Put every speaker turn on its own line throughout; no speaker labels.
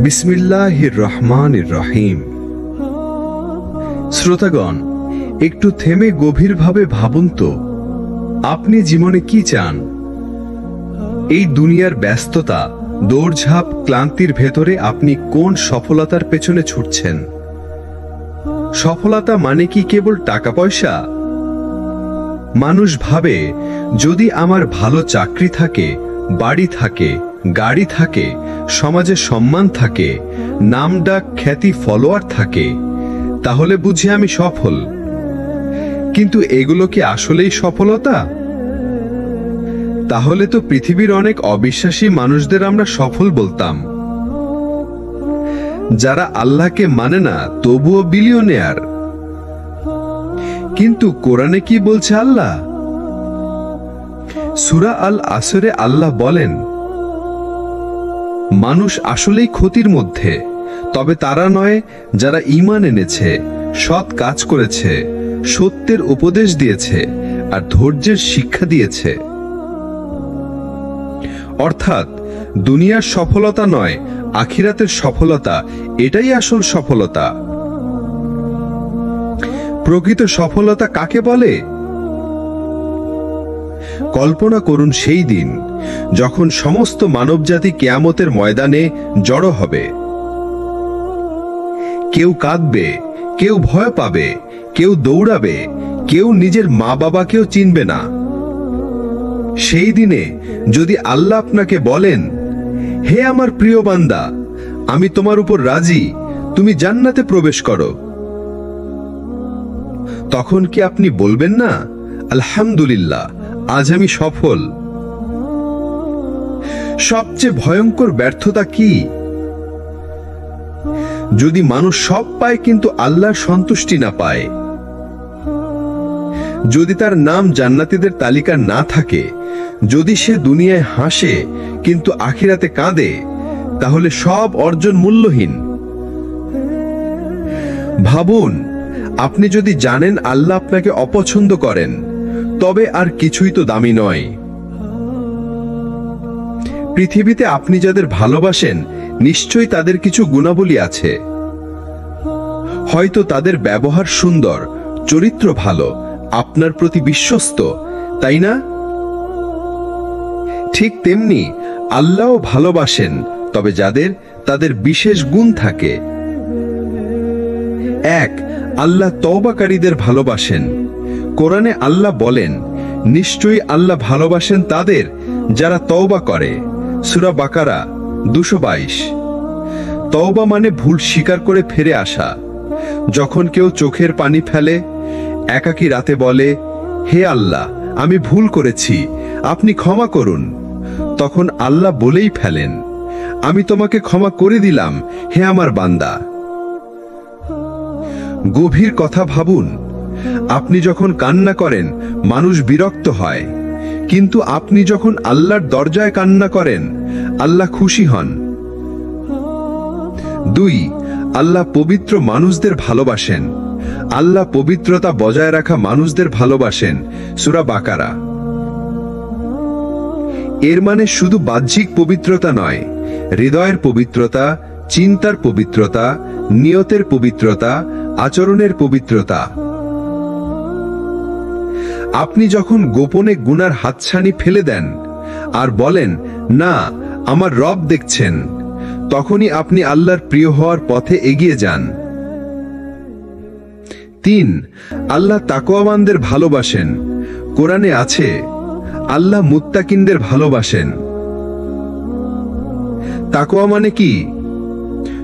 বিসমিল্লাহির রহমানির রহিম। শ্রোতাগণ, একটু থেমে গভীরভাবে ভাবুন তো, আপনি জীবনে কি চান? এই দুনিয়ার ব্যস্ততা, দৌড়ঝাঁপ, ক্লান্তির ভেতরে আপনি কোন সফলতার পেছনে ছুটছেন? সফলতা মানে কি কেবল টাকা পয়সা? মানুষ ভাবে, যদি আমার ভালো চাকরি থাকে, বাড়ি থাকে, গাড়ি থাকে, সমাজে সম্মান থাকে, নামডাক, খ্যাতি, ফলোয়ার থাকে, তাহলে বুঝি আমি সফল। কিন্তু এগুলো কি আসলেই সফলতা? তাহলে তো পৃথিবীর অনেক অবিশ্বাসী মানুষদের আমরা সফল বলতাম, যারা আল্লাহকে মানে না তবুও বিলিয়নিয়ার। কিন্তু কোরআনে কি বলছে আল্লাহ? সূরা আল আসরে আল্লাহ বলেন, মানুষ আসলেই ক্ষতির মধ্যে, তবে তারা নয় যারা ঈমান এনেছে, সৎ কাজ করেছে, সত্যের উপদেশ দিয়েছে আর ধৈর্যের শিক্ষা দিয়েছে। অর্থাৎ দুনিয়ার সফলতা নয়, আখিরাতের সফলতা, এটাই আসল সফলতা। প্রকৃত সফলতা কাকে বলে? কল্পনা করুন সেই দিন যখন সমস্ত মানবজাতি কিয়ামতের ময়দানে জড়ো হবে। কেউ কাঁদবে, কেউ ভয় পাবে, কেউ দৌড়াবে, কেউ নিজের মা বাবাকেও চিনবে না। সেই দিনে যদি আল্লাহ আপনাকে বলেন, হে আমার প্রিয় বান্দা, আমি তোমার উপর রাজি, তুমি জান্নাতে প্রবেশ করো, তখন কি আপনি বলবেন না, আলহামদুলিল্লাহ, আজ আমি সফল? সবচেয়ে ভয়ঙ্কর ব্যর্থতা কি? যদি মানুষ সব পায় কিন্তু আল্লাহর সন্তুষ্টি না পায়। যদি তার নাম জান্নাতীদের তালিকা না থাকে, যদি সে দুনিয়ায় হাসে কিন্তু আখিরাতে কাঁদে, তাহলে সব অর্জন মূল্যহীন। ভাবুন, আপনি যদি জানেন আল্লাহ আপনাকে অপছন্দ করেন, তবে আর কিছুই তো দামি নয়। পৃথিবীতে আপনি যাদের ভালোবাসেন, নিশ্চয়ই তাদের কিছু গুণাবলী আছে। হয়তো তাদের ব্যবহার সুন্দর, চরিত্র ভালো, আপনার প্রতি বিশ্বস্ত, তাই না? ঠিক তেমনি আল্লাহও ভালোবাসেন, তবে যাদের তাদের বিশেষ গুণ থাকে। এক, আল্লাহ তওবাকারীদের ভালোবাসেন। কোরআনে আল্লাহ বলেন, নিশ্চয়ই আল্লাহ ভালোবাসেন তাদের যারা তওবা করে। সূরা বাকারা 222। তওবা মানে ভুল স্বীকার করে ফিরে আসা। যখন কেউ চোখের পানি ফেলে, একাকী রাতে বলে, হে আল্লাহ, আমি ভুল করেছি, আপনি ক্ষমা করুন, তখন আল্লাহ বলেই ফেলেন, আমি তোমাকে ক্ষমা করে দিলাম, হে আমার বান্দা। গভীর কথা ভাবুন, আপনি যখন কান্না করেন মানুষ বিরক্ত হয়, কিন্তু আপনি যখন আল্লাহর দরজায় কান্না করেন আল্লাহ খুশি হন। দুই, আল্লাহ পবিত্র মানুষদের ভালোবাসেন। আল্লাহ পবিত্রতা বজায় রাখা মানুষদের ভালোবাসেন। সূরা বাকারা। এর মানে শুধু বাহ্যিক পবিত্রতা নয়, হৃদয়ের পবিত্রতা, চিন্তার পবিত্রতা, নিয়তের পবিত্রতা, আচরণের পবিত্রতা। আপনি যখন গোপনে গুনার হাতছানি ফেলে দেন আর বলেন, না, আমার রব দেখছেন, তখনই আপনি আল্লাহর প্রিয় হওয়ার পথে এগিয়ে যান। তিন, আল্লাহ তাকওয়াবানদের ভালোবাসেন। কোরআনে আছে, আল্লাহ মুত্তাকিনদের ভালোবাসেন। তাকওয়া মানে কি?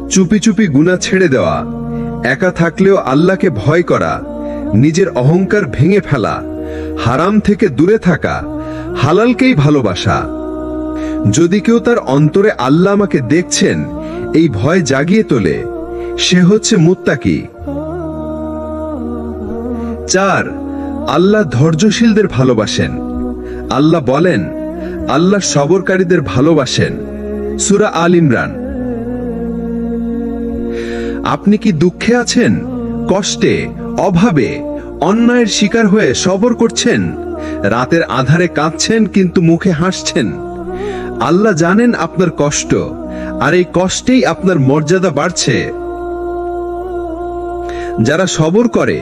চুপি চুপি গুনাহ ছেড়ে দেওয়া, একা থাকলেও আল্লাহকে ভয় করা, নিজের অহংকার ভেঙে ফেলা, হারাম থেকে দূরে থাকা, হালালকেই ভালোবাসা। যদি কেউ তার অন্তরে আল্লাহ আমাকে দেখছেন এই ভয় জাগিয়ে তোলে, সে হচ্ছে মুত্তাকি। চার, আল্লাহ ধৈর্যশীলদের ভালোবাসেন। আল্লাহ বলেন, আল্লাহ সবরকারীদের ভালোবাসেন। সূরা আল ইমরান। আপনি কি দুঃখে আছেন, কষ্টে, অভাবে, অন্যায়ের শিকার হয়ে সবর করছেন? রাতের আধারে কাঁদছেন কিন্তু মুখে হাসছেন? আল্লাহ জানেন আপনার কষ্ট, আর এই কষ্টেই আপনার মর্যাদা বাড়ছে। যারা সবর করে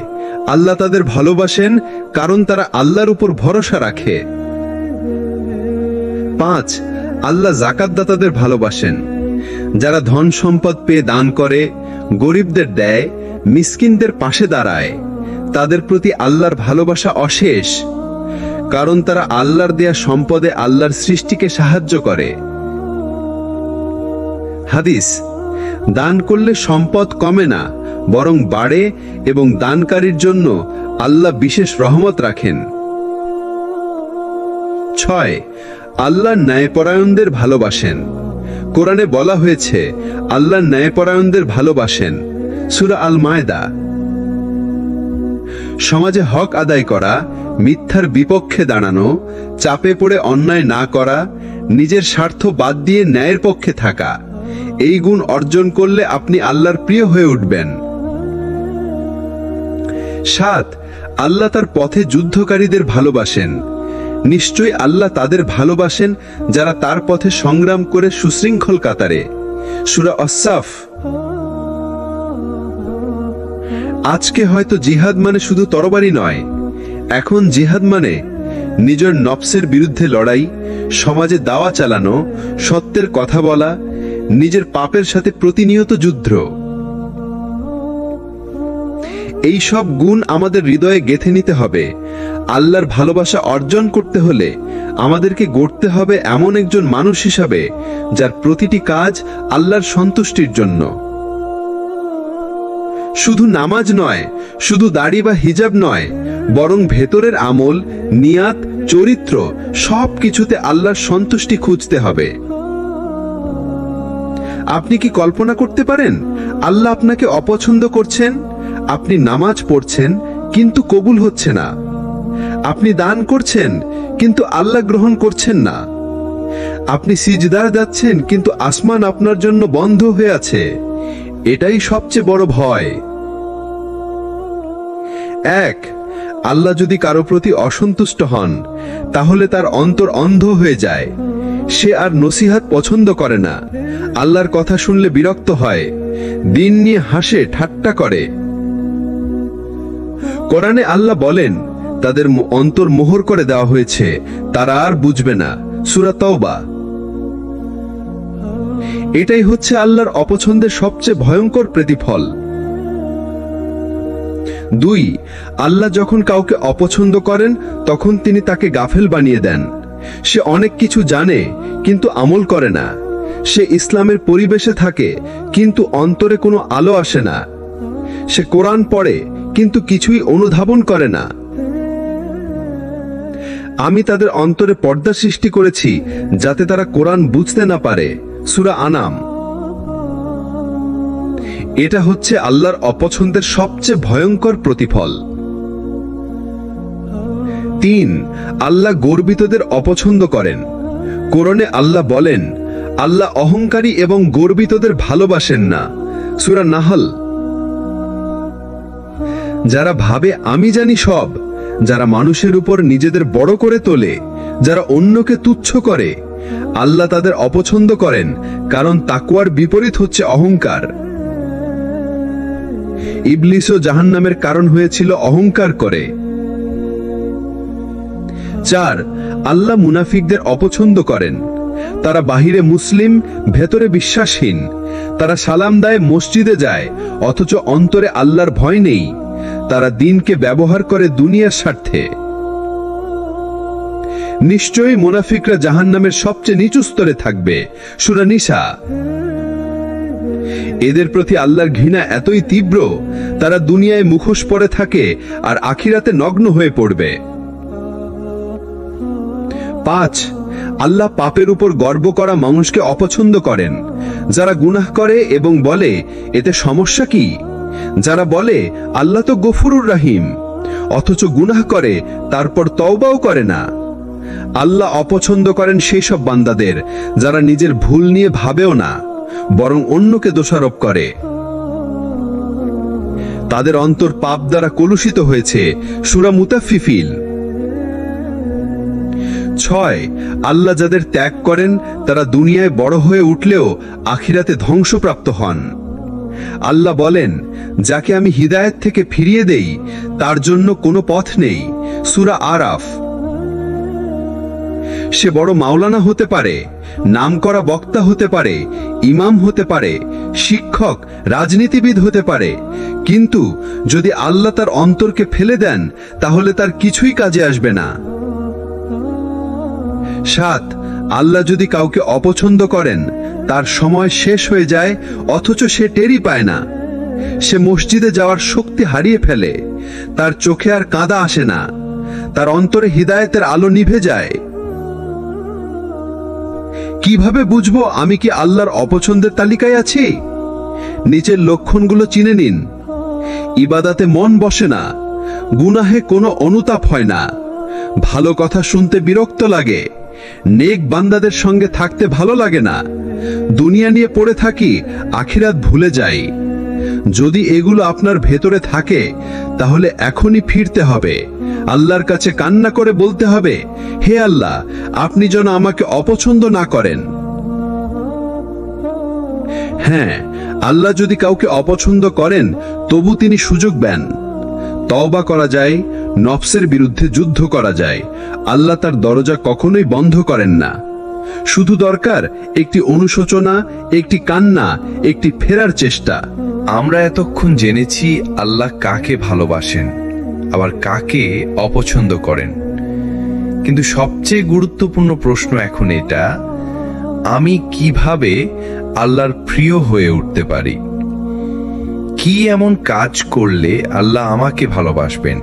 আল্লাহ তাদের ভালোবাসেন, কারণ তারা আল্লাহর উপর ভরসা রাখে। 5, আল্লাহ যাকাতদাতাদের ভালোবাসেন। যারা ধন সম্পদ পেয়ে দান করে, গরিবদের দেয়, মিসকিনদের পাশে দাঁড়ায়, তাদের প্রতি আল্লাহর ভালোবাসা অশেষ, কারণ তারা আল্লাহর দেয়া সম্পদে আল্লাহর সৃষ্টিকে সাহায্য করে। হাদিস: দান করলে সম্পদ কমে না, বরং বাড়ে, এবং দানকারীর জন্য আল্লাহ বিশেষ রহমত রাখেন। 6, আল্লাহ ন্যায়পরায়ণদের ভালোবাসেন। কোরআনে বলা হয়েছে আল্লাহ ন্যায়পরায়ণদের ভালোবাসেন। সূরা আল মায়দা। সমাজে হক আদায় করা, মিথ্যার বিপক্ষে দাঁড়ানো, চাপে পড়ে অন্যায় না করা, নিজের স্বার্থ বাদ দিয়ে ন্যায়ের পক্ষে থাকা, এই গুণ অর্জন করলে আপনি আল্লাহর প্রিয় হয়ে উঠবেন। 7, আল্লাহ তার পথে যুদ্ধকারীদের ভালোবাসেন। নিশ্চয়ই আল্লাহ তাদের ভালোবাসেন যারা তার পথে সংগ্রাম করে সুশৃঙ্খল কাতারে। সূরা আস-সাফ। আজকে হয়তো জিহাদ মানে শুধু তরবারি নয়, এখন জিহাদ মানে নিজের নফসের বিরুদ্ধে লড়াই, সমাজে দাওয়া চালানো, সত্যের কথা বলা, নিজের পাপের সাথে প্রতিনিয়ত যুদ্ধ। এই সব গুণ আমাদের হৃদয়ে গেঁথে নিতে হবে। আল্লাহর ভালোবাসা অর্জন করতে হলে আমাদেরকে গড়তে হবে এমন একজন মানুষ হিসাবে যার প্রতিটি কাজ আল্লাহর সন্তুষ্টির জন্য। শুধু নামাজ নয়, শুধু দাড়ি বা হিজাব নয়, বরং ভেতরের আমল, নিয়াত, চরিত্র সব কিছুতে আল্লাহর সন্তুষ্টি খুঁজতে হবে। আপনি কি কল্পনা করতে পারেন আল্লাহ আপনাকে অপছন্দ করছেন? আপনি নামাজ পড়ছেন কিন্তু কবুল হচ্ছে না। আপনি দান করছেন কিন্তু আল্লাহ গ্রহণ করছেন না। আপনি সিজদায় যাচ্ছেন কিন্তু আসমান আপনার জন্য বন্ধ হয়ে আছে। এটাই সবচেয়ে বড় ভয়। 1, আল্লাহ যদি কারো প্রতি অসন্তুষ্ট হন, তাহলে তার অন্তর অন্ধ হয়ে যায়। সে আর নসিহত পছন্দ করে না, আল্লাহর কথা শুনলে বিরক্ত হয়, দিন নিয়ে হাসে, ঠাট্টা করে। কোরআনে আল্লাহ বলেন তাদের অন্তর মোহর করে দেওয়া হয়েছে, তারা আর বুঝবে না। সূরা তাওবা। এটাই হচ্ছে আল্লাহর অপছন্দের সবচেয়ে ভয়ঙ্কর প্রতিফল। 2, আল্লাহ যখন কাউকে অপছন্দ করেন তখন তিনি তাকে গাফেল বানিয়ে দেন। সে অনেক কিছু জানে কিন্তু আমল করে না। সে ইসলামের পরিবেশে থাকে কিন্তু অন্তরে কোনো আলো আসে না। সে কোরআন পড়ে কিন্তু কিছুই অনুধাবন করে না। আমি তাদের অন্তরে পর্দা সৃষ্টি করেছি যাতে তারা কোরআন বুঝতে না পারে। সূরা আনাম। এটা হচ্ছে আল্লাহর অপছন্দের সবচেয়ে ভয়ঙ্কর প্রতিফল। 3, আল্লাহ গর্বিতদের অপছন্দ করেন। কোরআনে আল্লাহ বলেন আল্লাহ অহংকারী এবং গর্বিতদের ভালোবাসেন না। সূরা নাহল। যারা ভাবে আমি জানি সব, যারা মানুষের উপর নিজেদের বড় করে তোলে, যারা অন্যকে তুচ্ছ করে, আল্লাহ তাদের অপছন্দ করেন, কারণ তাকওয়ার বিপরীত হচ্ছে অহংকার। ইবলিসও জাহান্নামের কারণ হয়েছিল অহংকার করে। 4, আল্লাহ মুনাফিকদের অপছন্দ করেন। তারা বাহিরে মুসলিম, ভেতরে বিশ্বাসহীন। তারা সালাম দেয়, মসজিদে যায়, অথচ অন্তরে আল্লাহর ভয় নেই। তারা দিনকে ব্যবহার করে দুনিয়ার স্বার্থে। নিশ্চয়ই মুনাফিকরা জাহান্নামের সবচেয়ে নিচু স্তরে থাকবে। সূরা নিসা। এদের প্রতি আল্লাহর ঘৃণা এতই তীব্র, তারা দুনিয়ায় মুখোশ পরে থাকে আর আখিরাতে নগ্ন হয়ে পড়বে। 5, আল্লাহ পাপের উপর গর্ব করা মানুষকে অপছন্দ করেন। যারা গুনাহ করে এবং বলে এতে সমস্যা কি, যারা বলে আল্লাহ তো গফুরুর রহিম, অথচ গুনাহ করে তারপর তওবাও করে না। আল্লাহ অপছন্দ করেন সেই সব বান্দাদের যারা নিজের ভুল নিয়ে ভাবেও না, বরং অন্যকে দোষারোপ করে। তাদের অন্তর পাপ দ্বারা কলুষিত হয়েছে। সূরা মুতাফফিফিন। 6, আল্লাহ যাদের ত্যাগ করেন তারা দুনিয়ায় বড় হয়ে উঠলেও আখিরাতে ধ্বংসপ্রাপ্ত হন। আল্লাহ বলেন, যাকে আমি হিদায়াত থেকে ফিরিয়ে দেই তার জন্য কোনো পথ নেই। সূরা আরাফ। সে বড় মাওলানা হতে পারে, নামকরা বক্তা হতে পারে, ইমাম হতে পারে, শিক্ষক, রাজনীতিবিদ হতে পারে, কিন্তু যদি আল্লাহ তার অন্তরকে ফেলে দেন তাহলে তার কিছুই কাজে আসবে না। 7, আল্লাহ যদি কাউকে অপছন্দ করেন তার সময় শেষ হয়ে যায় অথচ সে টেরই পায় না। সে মসজিদে যাওয়ার শক্তি হারিয়ে ফেলে, তার চোখে আর কাঁদা আসে না, তার অন্তরে হিদায়াতের আলো নিভে যায়। কিভাবে বুঝবো আমি কি আল্লাহর অপছন্দের তালিকায় আছি? নিচের লক্ষণগুলো চিনে নিন। ইবাদাতে মন বসে না, গুনাহে কোনো অনুতাপ হয় না, ভালো কথা শুনতে বিরক্ত লাগে, নেক বান্দাদের সঙ্গে থাকতে ভালো লাগে না, দুনিয়া নিয়ে পড়ে থাকি, আখিরাত ভুলে যাই। যদি এগুলো আপনার ভেতরে থাকে তাহলে এখনই ফিরতে হবে, আল্লাহর কাছে কান্না করে বলতে হবে, হে আল্লাহ, আপনি যেন আমাকে অপছন্দ না করেন। হ্যাঁ, আল্লাহ যদি কাউকে অপছন্দ করেন তবু তিনি সুযোগ দেন। তওবা করা যায়, নফসের বিরুদ্ধে যুদ্ধ করা যায়। আল্লাহ তার দরজা কখনোই বন্ধ করেন না। শুধু দরকার একটি অনুশোচনা, একটি কান্না, একটি ফেরার চেষ্টা।
আমরা এতক্ষণ জেনেছি আল্লাহ কাকে ভালোবাসেন আবার কাকে অপছন্দ করেন, কিন্তু সবচেয়ে গুরুত্বপূর্ণ প্রশ্ন এখন এটা, আমি কিভাবে আল্লাহর প্রিয় হয়ে উঠতে পারি? কি এমন কাজ করলে আল্লাহ আমাকে ভালোবাসবেন?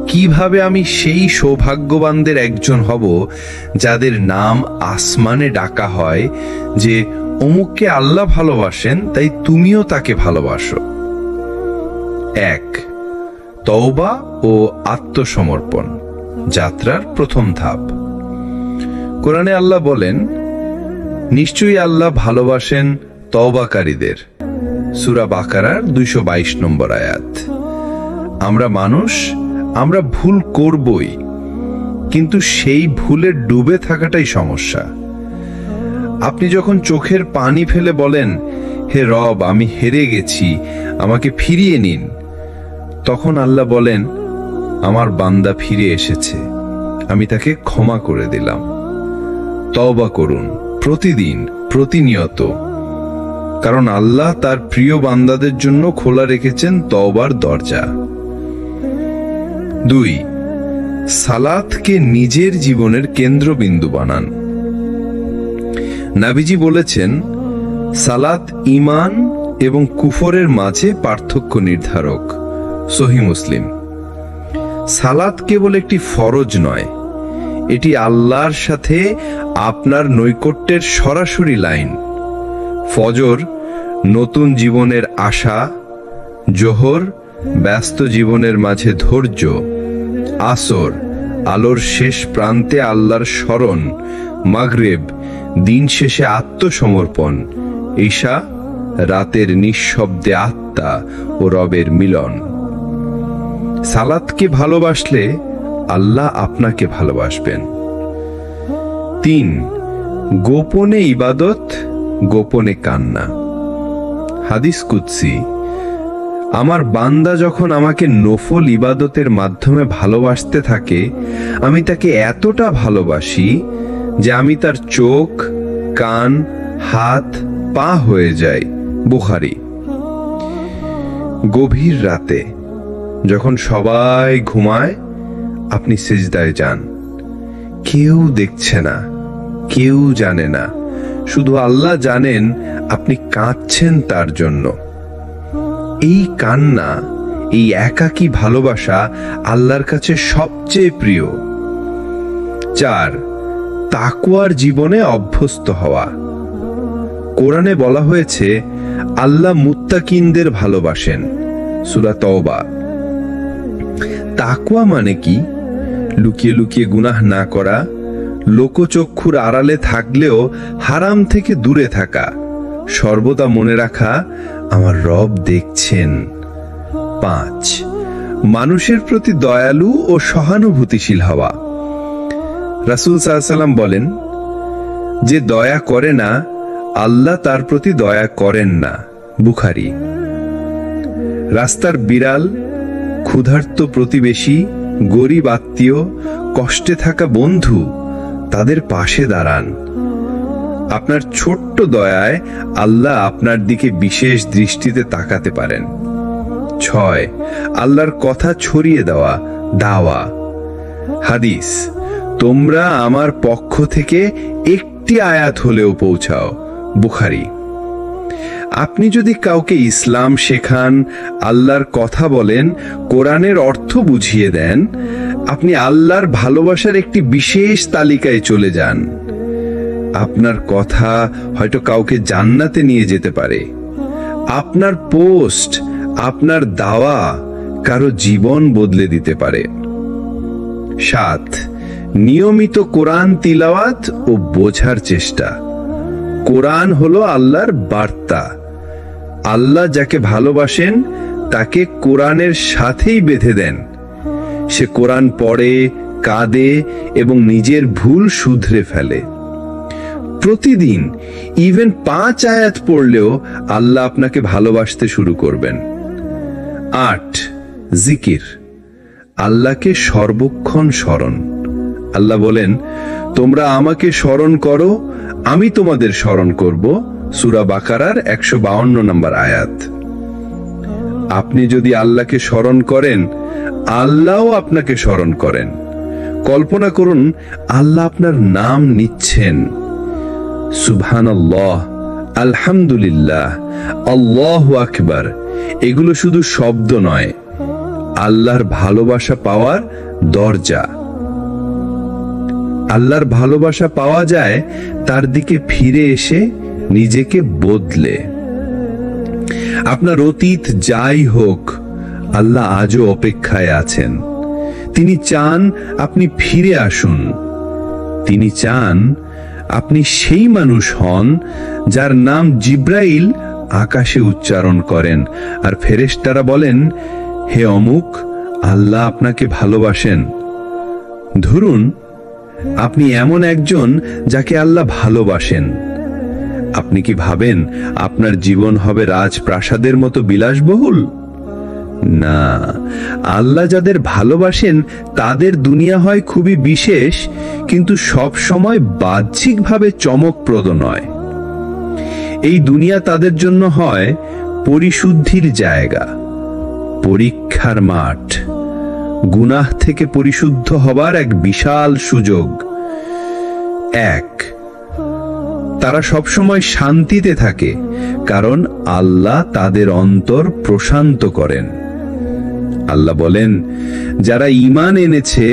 কিভাবে আমি সেই সৌভাগ্যবানদের একজন হব যাদের নাম আসমানে ডাকা হয় যে অমুককে আল্লাহ ভালোবাসেন তাই তুমিও তাকে ভালোবাসো? 1, তওবা ও আত্মসমর্পণ, যাত্রার প্রথম ধাপ। কোরআনে আল্লাহ বলেন, নিশ্চয়ই আল্লাহ ভালোবাসেন তওবাকারীদের। সূরা বাকারার 222 নম্বর আয়াত। আমরা মানুষ, আমরা ভুল করবই, কিন্তু সেই ভুলে ডুবে থাকাটাই সমস্যা। আপনি যখন চোখের পানি ফেলে বলেন, হে রব, আমি হেরে গেছি, আমাকে ফিরিয়ে নিন, তখন আল্লাহ বলেন, আমার বান্দা ফিরে এসেছে, আমি তাকে ক্ষমা করে দিলাম। তওবা করুন প্রতিদিন, প্রতিনিয়ত, কারণ আল্লাহ তার প্রিয় বান্দাদের জন্য খোলা রেখেছেন তওবার দরজা। 2, সালাতকে নিজের জীবনের কেন্দ্রবিন্দু বানান। নবীজি বলেছেন, সালাত ঈমান এবং কুফরের মাঝে পার্থক্য নির্ধারক। সহিহ মুসলিম। সালাত কেবল একটি ফরজ নয়, এটি আল্লাহর সাথে আপনার নৈকট্যের সরাসরি লাইন। ফজর নতুন জীবনের আশা, জোহর ব্যস্ত জীবনের মাঝে ধৈর্য, আসর আলোর শেষ প্রান্তে আল্লাহর স্মরণ, মাগরিব দিন শেষে আত্মসমর্পণ, ঈশা রাতের নিঃশব্দে আত্মা ও রবের মিলন। সালাতকে ভালোবাসলে আল্লাহ আপনাকে ভালোবাসবেন। 3, গোপনে ইবাদত, গোপনে কান্না। হাদিস কুদসি, আমার বান্দা যখন আমাকে নফল ইবাদতের মাধ্যমে ভালোবাসতে থাকে, আমি তাকে এতটা ভালোবাসি যে আমি তার চোখ, কান, হাত, পা হয়ে যাই। বুখারী। গভীর রাতে যখন সবাই ঘুমায়, আপনি সিজদায় যান, কেউ দেখছে না, কেউ জানে না, শুধু আল্লাহ জানেন আপনি কাঁদছেন তার জন্য। এই কান্না, এই একাকী ভালোবাসা আল্লাহর কাছে সবচেয়ে প্রিয়। 4, তাকওয়ার জীবনে অভ্যস্ত হওয়া। কোরআনে বলা হয়েছে, আল্লাহ মুত্তাকিনদের ভালোবাসেন। সূরা তওবা। তাকওয়া মানে কি? লুকিয়ে লুকিয়ে গুনাহ না করা, লোকচক্ষুর আড়ালে থাকলেও হারাম থেকে দূরে থাকা, সর্বদা মনে রাখা আমার রব দেখছেন। 5, মানুষের প্রতি দয়ালু ও সহানুভূতিশীল হওয়া। রাসূল সাল্লাল্লাহু আলাইহি ওয়াসাল্লাম বলেন, যে দয়া করে না আল্লাহ তার প্রতি দয়া করেন না। বুখারী। রাস্তার বিড়াল, ক্ষুধার্ত প্রতিবেশী, গরিব আত্মীয়, কষ্টে থাকা বন্ধু, তাদের পাশে দাঁড়ান। আপনার ছোট্ট দয়ায় আল্লাহ আপনার দিকে বিশেষ দৃষ্টিতে তাকাতে পারেন। 6, আল্লাহর কথা ছড়িয়ে দেওয়া, দাওয়া। হাদিস, তোমরা আমার পক্ষ থেকে একটি আয়াত হলেও পৌঁছাও। বুখারী। আপনি যদি কাউকে ইসলাম শেখান, আল্লাহর কথা বলেন, কোরআনের অর্থ বুঝিয়ে দেন, আপনি আল্লাহর ভালোবাসার একটি বিশেষ তালিকায় চলে যান। আপনার কথা হয়তো কাউকে জান্নাতে নিয়ে যেতে পারে। আপনার পোস্ট, আপনার দাওয়া কারো জীবন বদলে দিতে পারে। 7, নিয়মিত কোরআন তিলাওয়াত ও বোঝার চেষ্টা। কোরআন হলো আল্লাহর বার্তা। আল্লাহ যাকে ভালোবাসেন তাকে কোরআনের সাথেই বেঁধে দেন। সে কোরআন পড়ে, কাঁদে এবং নিজের ভুল শুধরে ফেলে। প্রতিদিন ইভেন 5 আয়াত পড়লেও আল্লাহ আপনাকে ভালোবাসতে শুরু করবেন। 8, জিকির। আল্লাহকে সর্বক্ষণ স্মরণ। আল্লাহ বলেন, তোমরা আমাকে স্মরণ করো, আমি তোমাদের স্মরণ করব। সূরা বাকারার 152 নম্বর আয়াত। আপনি যদি আল্লাহকে স্মরণ করেন, আল্লাহও আপনাকে স্মরণ করেন। কল্পনা করুন আল্লাহ আপনার নাম নিচ্ছেন। সুবহানাল্লাহ, আলহামদুলিল্লাহ, আল্লাহু আকবার, এগুলো শুধু শব্দ নয়, আল্লাহর ভালোবাসা পাওয়ার দরজা। আল্লাহর ভালোবাসা পাওয়া যায় তার দিকে ফিরে এসে নিজেকে বদলে। আপনার অতীত যাই হোক, আল্লাহ আজও অপেক্ষায় আছেন। তিনি চান আপনি ফিরে আসুন। তিনি চান আপনি সেই মানুষ হন যার নাম জিব্রাইল আকাশে উচ্চারণ করেন আর ফেরেশতারা বলেন, হে অমুক, আল্লাহ আপনাকে ভালোবাসেন। ধরুন আপনি এমন একজন যাকে আল্লাহ ভালোবাসেন। আপনি কি ভাবেন আপনার জীবন হবে রাজপ্রাসাদের মতো বিলাসবহুল? না, আল্লাহ যাদের ভালোবাসেন তাদের দুনিয়া হয় খুবই বিশেষ, কিন্তু সব সময় বাহ্যিকভাবে চমকপ্রদ নয়। এই দুনিয়া তাদের জন্য হয় পরিশুদ্ধির জায়গা, পরীক্ষার মাঠ, গুনাহ থেকে পরিশুদ্ধ হবার এক বিশাল সুযোগ। 1, তারা সবসময় শান্তিতে থাকে, কারণ আল্লাহ তাদের অন্তর প্রশান্ত করেন। আল্লাহ বলেন, যারা ঈমান এনেছে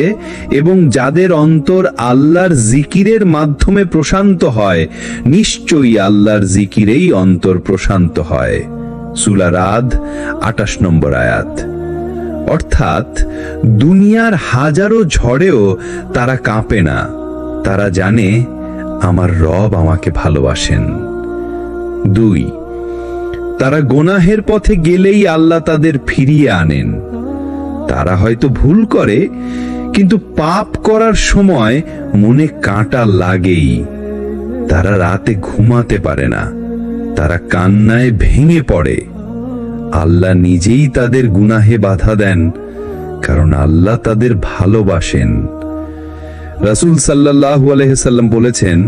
এবং যাদের অন্তর আল্লাহর জিকিরের মাধ্যমে প্রশান্ত হয়, নিশ্চয়ই আল্লাহর জিকিরেই অন্তর প্রশান্ত হয়। সূরা রাদ 28 নম্বর আয়াত। অর্থাৎ দুনিয়ার হাজারো ঝড়েও তারা কাঁপে না। তারা জানে আমার রব আমাকে ভালোবাসেন। 2, তারা গুনাহের পথে গেলেই আল্লাহ তাদের ফিরিয়ে আনেন। তারা হয়তো ভুল করে, কিন্তু পাপ করার সময় মনে কাঁটা লাগেই। তারা রাতে ঘুমাতে পারে না, তারা কান্নায় ভেঙে পড়ে। আল্লাহ নিজেই তাদের গুনাহে বাধা দেন, কারণ আল্লাহ তাদের ভালোবাসেন। রাসূল সাল্লাল্লাহু আলাইহি সাল্লাম বলেছেন,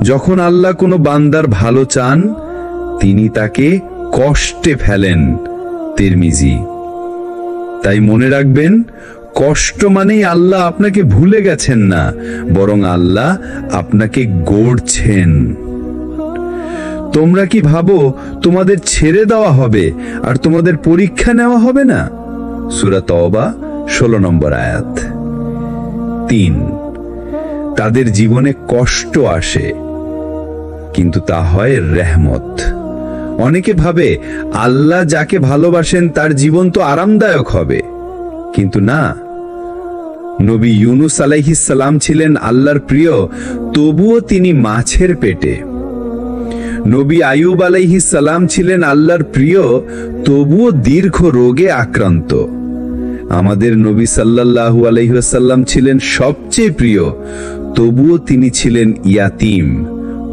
যখন আল্লাহ কোনো বান্দার ভালো চান, তিনি তাকে কষ্টে ফেলেন। তিরমিজি। তাই মনে রাখবেন, কষ্ট মানেই আল্লাহ আপনাকে ভুলে গেছেন না, বরং আল্লাহ আপনাকে গড়ছেন। তোমরা কি ভাবো তোমাদের ছেড়ে দেওয়া হবে আর তোমাদের পরীক্ষা নেওয়া হবে না? সূরা তওবা 16 নম্বর আয়াত। 3, তাদের জীবনে কষ্ট আসে, কিন্তু তা হয় রহমত। অনেকে ভাবে আল্লাহ যাকে ভালোবাসেন তার জীবন তো আরামদায়ক হবে, কিন্তু না। নবী ইউনুস আলাইহিস সালাম ছিলেন আল্লাহর প্রিয়, তবুও তিনি মাছের পেটে। নবী আইয়ুব আলাইহিস সালাম ছিলেন আল্লাহর প্রিয়, তবুও দীর্ঘ রোগে আক্রান্ত। আমাদের নবী সাল্লাল্লাহু আলাইহি ওয়াসাল্লাম ছিলেন সবচেয়ে প্রিয়,
তবুও তিনি ছিলেন ইয়াতিম,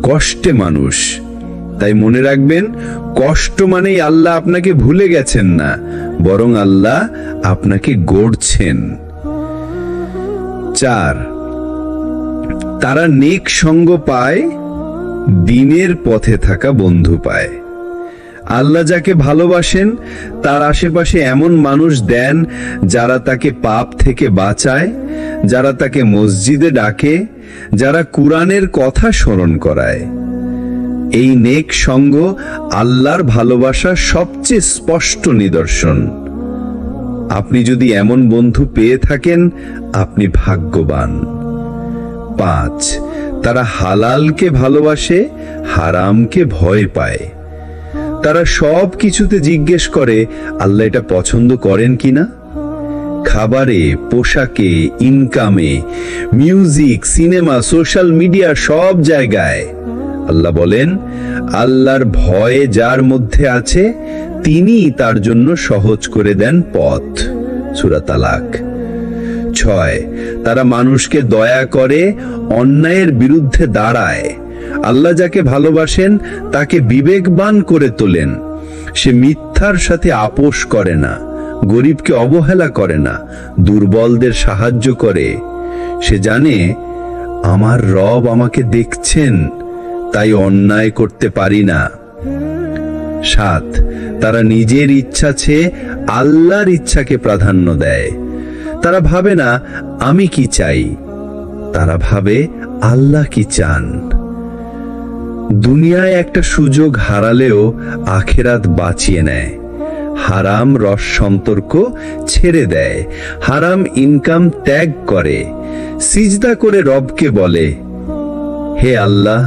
কষ্টে মানুষ। তাই মনে রাখবেন, কষ্ট মানেই আল্লাহ আপনাকে ভুলে গেছেন না, বরং আল্লাহ আপনাকে গড়ছেন। 4, তারা নেক সঙ্গ পায়, দিনের পথে থাকা বন্ধু পায়। আল্লাহ যাকে ভালোবাসেন তার আশেপাশে এমন মানুষ দেন যারা তাকে পাপ থেকে বাঁচায়, যারা তাকে মসজিদে ডাকে, যারা কুরআনের কথা স্মরণ করায়। এই নেক সঙ্গ আল্লাহর ভালোবাসার সবচেয়ে স্পষ্ট নিদর্শন। আপনি যদি এমন বন্ধু পেয়ে থাকেন, আপনি ভাগ্যবান। 5, তারা হালালকে ভালোবাসে, হারামকে ভয় পায়। তারা সব কিছুতে জিজ্ঞেস করে আল্লাহ এটা পছন্দ করেন কিনা। খাবারে, পোশাকে, ইনকামে, মিউজিক, সিনেমা, সোশ্যাল মিডিয়া, সব জায়গায়। আল্লাহ বলেন, আল্লাহর ভয় যার মধ্যে আছে তিনি তার জন্য সহজ করে দেন পথ। সূরা তালাক। 6, তারা মানুষকে দয়া করে, অন্যায়ের বিরুদ্ধে দাঁড়ায়। আল্লাহ যাকে ভালোবাসেন তাকে বিবেকবান করে তোলেন। সে মিথ্যার সাথে আপোষ করে না, গরিবকে অবহেলা করে না, দুর্বলদের সাহায্য করে। সে জানে আমার রব আমাকে দেখছেন, তাই অন্যায় করতে পারি না। 7, তারা নিজের ইচ্ছা চেয়ে আল্লাহর ইচ্ছাকে প্রাধান্য দেয়। তারা ভাবে না আমি কি চাই, তারা ভাবে আল্লাহ কি চান। দুনিয়ায় একটা সুযোগ হারালেও আখিরাত বাঁচিয়ে নেয়। হারাম রস সম্পর্ক ছেড়ে দেয়, হারাম ইনকাম ত্যাগ করে, সিজদা করে রবকে বলে, হে আল্লাহ,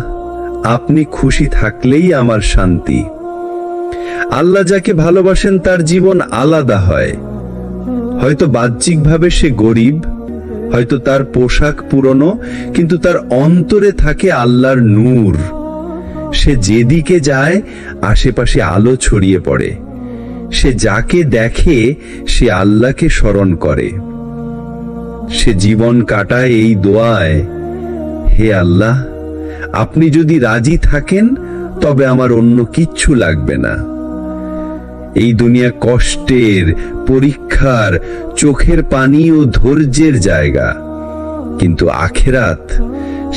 আপনি খুশি থাকলেই আমার শান্তি। আল্লাহ যাকে ভালোবাসেন তার জীবন আলাদা হয়। হয়তো বাহ্যিকভাবে সে গরিব, হয়তো তার পোশাক পুরনো, কিন্তু তার অন্তরে থাকে আল্লাহর নূর। সে যেদিকে যায় আশেপাশে আলো ছড়িয়ে পড়ে। সে যাকে দেখে সে আল্লাহকে স্মরণ করে। সে জীবন কাটায় এই দোয়ায়, হে আল্লাহ, আপনি যদি রাজি থাকেন তবে আমার অন্য কিচ্ছু লাগবে না। এই দুনিয়া কষ্টের, পরীক্ষার, চোখের পানি ও ধৈর্যের জায়গা, কিন্তু আখিরাত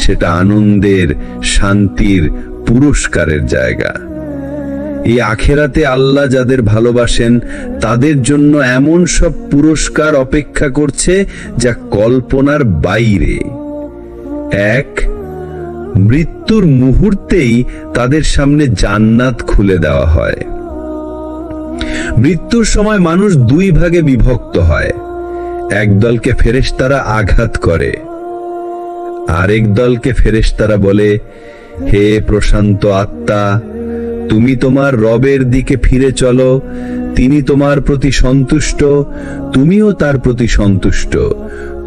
সেটা আনন্দের, শান্তির, পুরস্কারের জায়গা। এই আখিরাতে আল্লাহ যাদের ভালোবাসেন তাদের জন্য এমন সব পুরস্কার অপেক্ষা করছে যা কল্পনার বাইরে। 1, মৃত্যুর মুহূর্তেই তাদের সামনে জান্নাত খুলে দেওয়া হয়। মৃত্যুর সময় মানুষ 2 ভাগে বিভক্ত হয়। এক দলকে ফেরেশতারা আঘাত করে, আরেক দলকে ফেরেশতারা বলে, হে প্রশান্ত আত্মা, তুমি তোমার রবের দিকে ফিরে চলো, তিনি তোমার প্রতি সন্তুষ্ট, তুমিও তার প্রতি সন্তুষ্ট।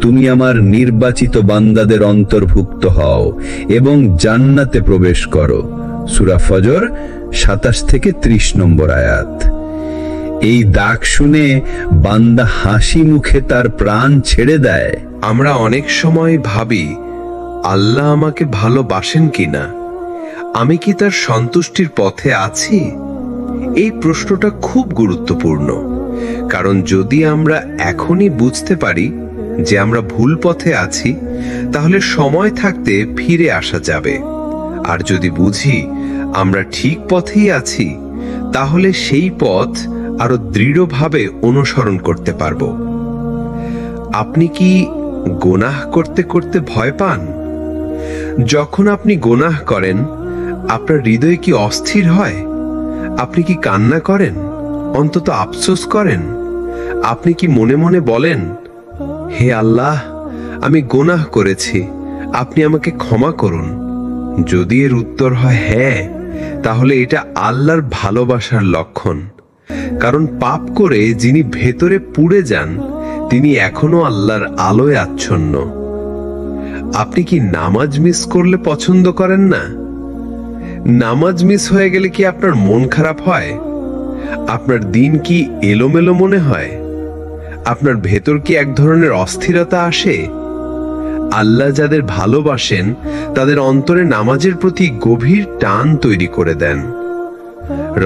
তুমি আমার নির্বাচিত বান্দাদের অন্তর্ভুক্ত হও এবং জান্নাতে প্রবেশ করো। সূরা ফজর 27 থেকে 30 নম্বর আয়াত। এই ডাক শুনে বান্দা হাসি মুখে তার প্রাণ ছেড়ে দেয়।
আমরা অনেক সময় ভাবি আল্লাহ আমাকে ভালোবাসেন কিনা, আমি কি তার সন্তুষ্টির পথে আছি? এই প্রশ্নটা খুব গুরুত্বপূর্ণ, কারণ যদি আমরা এখনই বুঝতে পারি যে আমরা ভুল পথে আছি, তাহলে সময় থাকতে ফিরে আসা যাবে। আর যদি বুঝি আমরা ঠিক পথেই আছি, তাহলে সেই পথ আরো দৃঢ়ভাবে অনুসরণ করতে পারব। আপনি কি গুনাহ করতে করতে ভয় পান? যখন আপনি গুনাহ করেন, আপনার হৃদয় কি অস্থির হয়? আপনি কি কান্না করেন, অন্তত আফসোস করেন? আপনি কি মনে মনে বলেন, হে আল্লাহ, আমি গুনাহ করেছি, আপনি আমাকে ক্ষমা করুন? যদি এর উত্তর হয় হ্যাঁ, তাহলে এটা আল্লাহর ভালোবাসার লক্ষণ। কারণ পাপ করে যিনি ভেতরে পুড়ে যান, তিনি এখনো আল্লাহর আলোয় আচ্ছন্ন। আপনি কি নামাজ মিস করলে পছন্দ করেন না? নামাজ মিস হয়ে গেলে কি আপনার মন খারাপ হয়? আপনার দিন কি এলোমেলো মনে হয়? আপনার ভেতর কি এক ধরনের অস্থিরতা আসে? আল্লাহ যাদের ভালোবাসেন তাদের অন্তরে নামাজের প্রতি গভীর টান তৈরি করে দেন।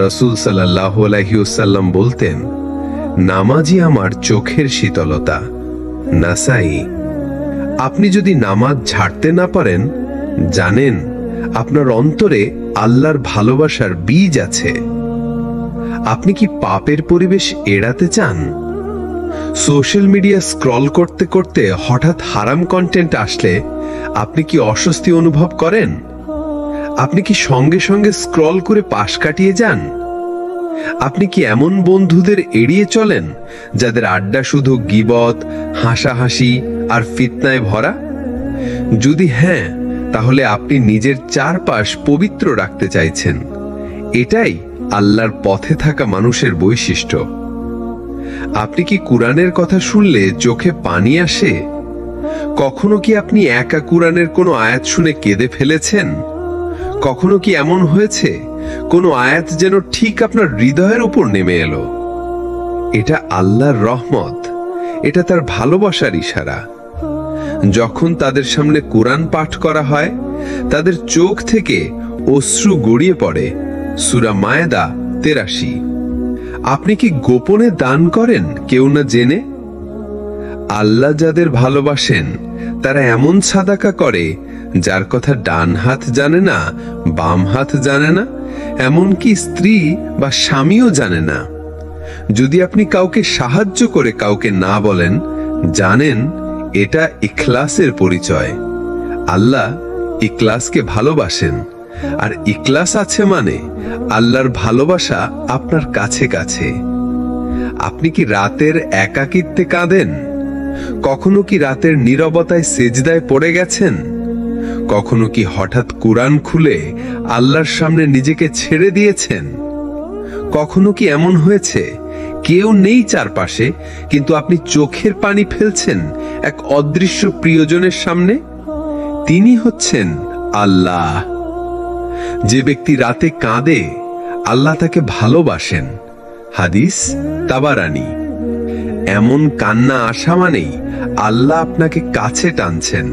রাসূল সাল্লাল্লাহু আলাইহি ওয়াসাল্লাম বলতেন, নামাজই আমার চোখের শীতলতা। নাসাই। আপনি যদি নামাজ ছাড়তে না পারেন, জানেন আপনার অন্তরে আল্লাহর ভালোবাসার বীজ আছে। আপনি কি পাপের পরিবেশ এড়াতে চান? সোশ্যাল মিডিয়া স্ক্রল করতে করতে হঠাৎ হারাম কন্টেন্ট আসলে আপনি কি অস্বস্তি অনুভব করেন? আপনি কি সঙ্গে সঙ্গে স্ক্রল করে পাশ কাটিয়ে যান? আপনি কি এমন বন্ধুদের এড়িয়ে চলেন যাদের আড্ডা শুধু গীবত, হাসাহাসি আর ফিতনায় ভরা? যদি হ্যাঁ, তাহলে আপনি নিজের চারপাশ পবিত্র রাখতে চাইছেন। এটাই আল্লাহর পথে থাকা মানুষের বৈশিষ্ট্য। আপনি কি কুরআনের কথা শুনলে চোখে পানি আসে? কখনো কি আপনি একা কুরআনের কোনো আয়াত শুনে কেঁদে ফেলেছেন? কখনো কি এমন হয়েছে কোনো আয়াত যেন ঠিক আপনার হৃদয়ের উপর নেমে এলো? এটা আল্লাহর রহমত, এটা তার ভালোবাসার ইশারা। যখন তাদের সামনে কুরআন পাঠ করা হয়, তাদের চোখ থেকে অশ্রু গড়িয়ে পড়ে। সূরা মায়েদা ৮৩। আপনি কি গোপনে দান করেন কেউ না জেনে? আল্লাহ যাদের ভালোবাসেন তারা এমন সাদাকা করে যার কথা ডান হাত জানে না, বাম হাত জানে না, এমনকি স্ত্রী বা স্বামীও জানে না। যদি আপনি কাউকে সাহায্য করে কাউকে না বলেন, জানেন এটা ইখলাসের পরিচয়। আল্লাহ ইখলাসকে ভালোবাসেন, আর ইখলাস আছে মানে আল্লাহর ভালোবাসা আপনার কাছে কাছে। আপনি কি রাতের একাকিত্বে কাঁদেন? কখনো কি রাতের নীরবতায় সেজদায় পড়ে গেছেন? কখনো কি হঠাৎ কুরআন খুলে আল্লাহর সামনে নিজেকে ছেড়ে দিয়েছেন? কখনো কি এমন হয়েছে কেউ নেই চারপাশে, কিন্তু আপনি চোখের পানি ফেলছেন এক অদৃশ্য প্রিয়জনের সামনে? তিনি হচ্ছেন আল্লাহ। যে ব্যক্তি রাতে কাঁদে, আল্লাহ তাকে ভালোবাসেন। হাদিস তাবারানী। এমন কান্না আসা মানেই আল্লাহ আপনাকে কাছে টানছেন।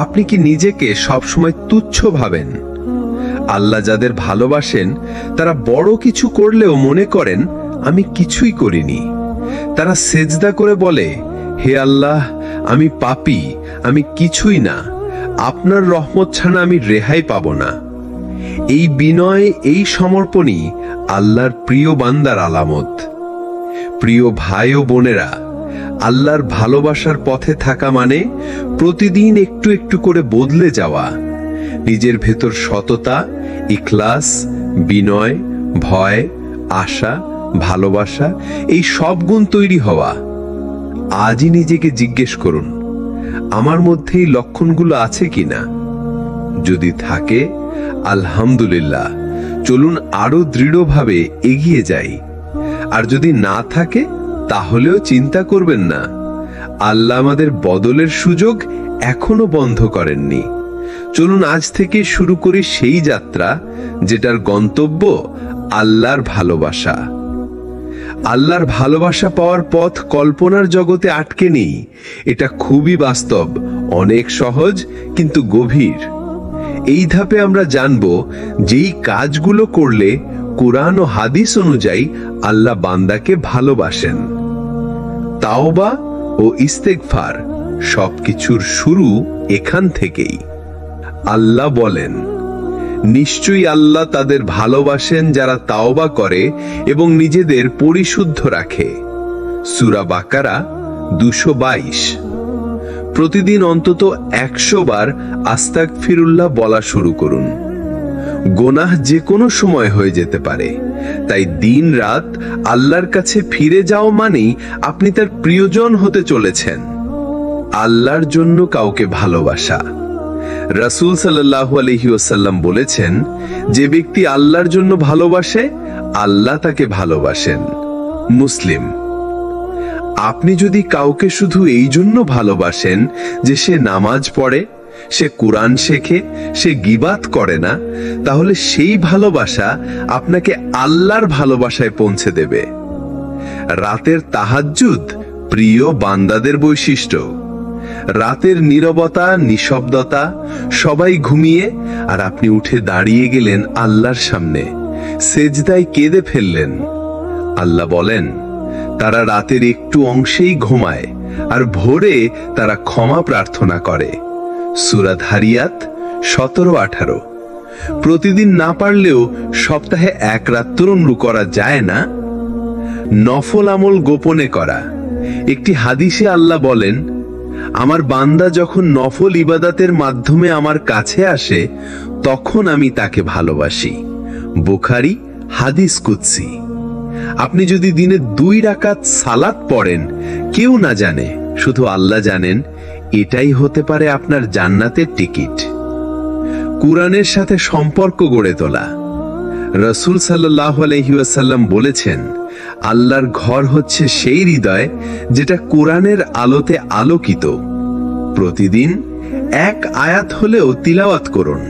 আপনি কি নিজেকে সবসময় তুচ্ছ ভাবেন? আল্লাহ যাদের ভালোবাসেন তারা বড় কিছু করলেও মনে করেন আমি কিছুই করিনি। তারা সেজদা করে বলে, হে আল্লাহ, আমি পাপী, আমি কিছুই না, আপনার রহমত ছাড়া আমি রেহাই পাব না। এই বিনয়, এই সমর্পণই আল্লাহর প্রিয় বান্দার আলামত। প্রিয় ভাই ও বোনেরা, আল্লাহর ভালোবাসার পথে থাকা মানে প্রতিদিন একটু একটু করে বদলে যাওয়া। নিজের ভেতর সততা, ইখলাস, বিনয়, ভয়, আশা, ভালোবাসা, এই সব গুণ তৈরি হওয়া। আজই নিজেকে জিজ্ঞেস করুন, আমার মধ্যে এই লক্ষণগুলো আছে কিনা? যদি থাকে, আলহামদুলিল্লাহ, চলুন আরো দৃঢ়ভাবে এগিয়ে যাই। আর যদি না থাকে, তাহলেও চিন্তা করবেন না। আল্লাহ আমাদের বদলের সুযোগ এখনো বন্ধ করেননি। চলুন আজ থেকে শুরু করি সেই যাত্রা যেটার গন্তব্য আল্লাহর ভালোবাসা। আল্লাহর ভালোবাসা পাওয়ার পথ কল্পনার জগতে আটকে নেই। এটা খুবই বাস্তব, অনেক সহজ কিন্তু গভীর। এই ধাপে আমরা জানব যেই কাজগুলো করলে কুরআন ও হাদিস অনুযায়ী আল্লাহ বান্দাকে ভালোবাসেন। তাওবা ও ইস্তেগফার, সবকিছুর শুরু এখান থেকেই। আল্লাহ বলেন, নিশ্চয়ই আল্লাহ তাদের ভালোবাসেন যারা তাওবা করে এবং নিজেদের পরিশুদ্ধ রাখে। সূরা বাকারা ২২২। প্রতিদিন অন্তত ১০০ বার আস্তাগফিরুল্লাহ বলা শুরু করুন। গোনাহ যে কোনো সময় হয়ে যেতে পারে, তাই দিন রাত আল্লাহর কাছে ফিরে যাও মানেই আপনি তার প্রিয়জন হতে চলেছেন। আল্লাহর জন্য কাউকে ভালোবাসা। রাসূল সাল্লাল্লাহু আলাইহি ওয়াসাল্লাম বলেছেন, যে ব্যক্তি আল্লাহর জন্য ভালোবাসে, আল্লাহ তাকে ভালোবাসেন। মুসলিম। আপনি যদি কাউকে শুধু এই জন্য ভালোবাসেন যে সে নামাজ পড়ে, সে কুরআন শেখে, সে গীবাত করে না, তাহলে সেই ভালোবাসা আপনাকে আল্লাহর ভালোবাসায় পৌঁছে দেবে। রাতের তাহাজ্জুদ প্রিয় বান্দাদের বৈশিষ্ট্য। রাতের নীরবতা, নিঃশব্দতা, সবাই ঘুমিয়ে, আর আপনি উঠে দাঁড়িয়ে গেলেন আল্লাহর সামনে, সেজদায় কেঁদে ফেললেন। আল্লাহ বলেন, তারা রাতের একটু অংশেই ঘুমায় আর ভোরে তারা ক্ষমা প্রার্থনা করে। সূরা যারিয়াত 17-18। প্রতিদিন না পারলেও সপ্তাহে এক রাত তরুণরু করা যায় না? নফল আমল গোপনে করা। একটি হাদিসে আল্লাহ বলেন, আমার বান্দা যখন নফল ইবাদতের মাধ্যমে আমার কাছে আসে তখন আমি তাকে ভালোবাসি। বুখারী হাদিস কুদসি। আপনি যদি দিনে 2 রাকাত সালাত পড়েন, কেউ না জানে, শুধু আল্লাহ জানেন, এটাই হতে পারে আপনার জান্নাতের টিকিট। কুরআনের সাথে সম্পর্ক গড়ে তোলা। রাসূল সাল্লাল্লাহু আলাইহি ওয়াসাল্লাম বলেছেন, আল্লাহর ঘর হচ্ছে সেই হৃদয় যেটা কোরআনের আলোতে আলোকিত। প্রতিদিন 1 আয়াত হলেও তিলাওয়াত করুন,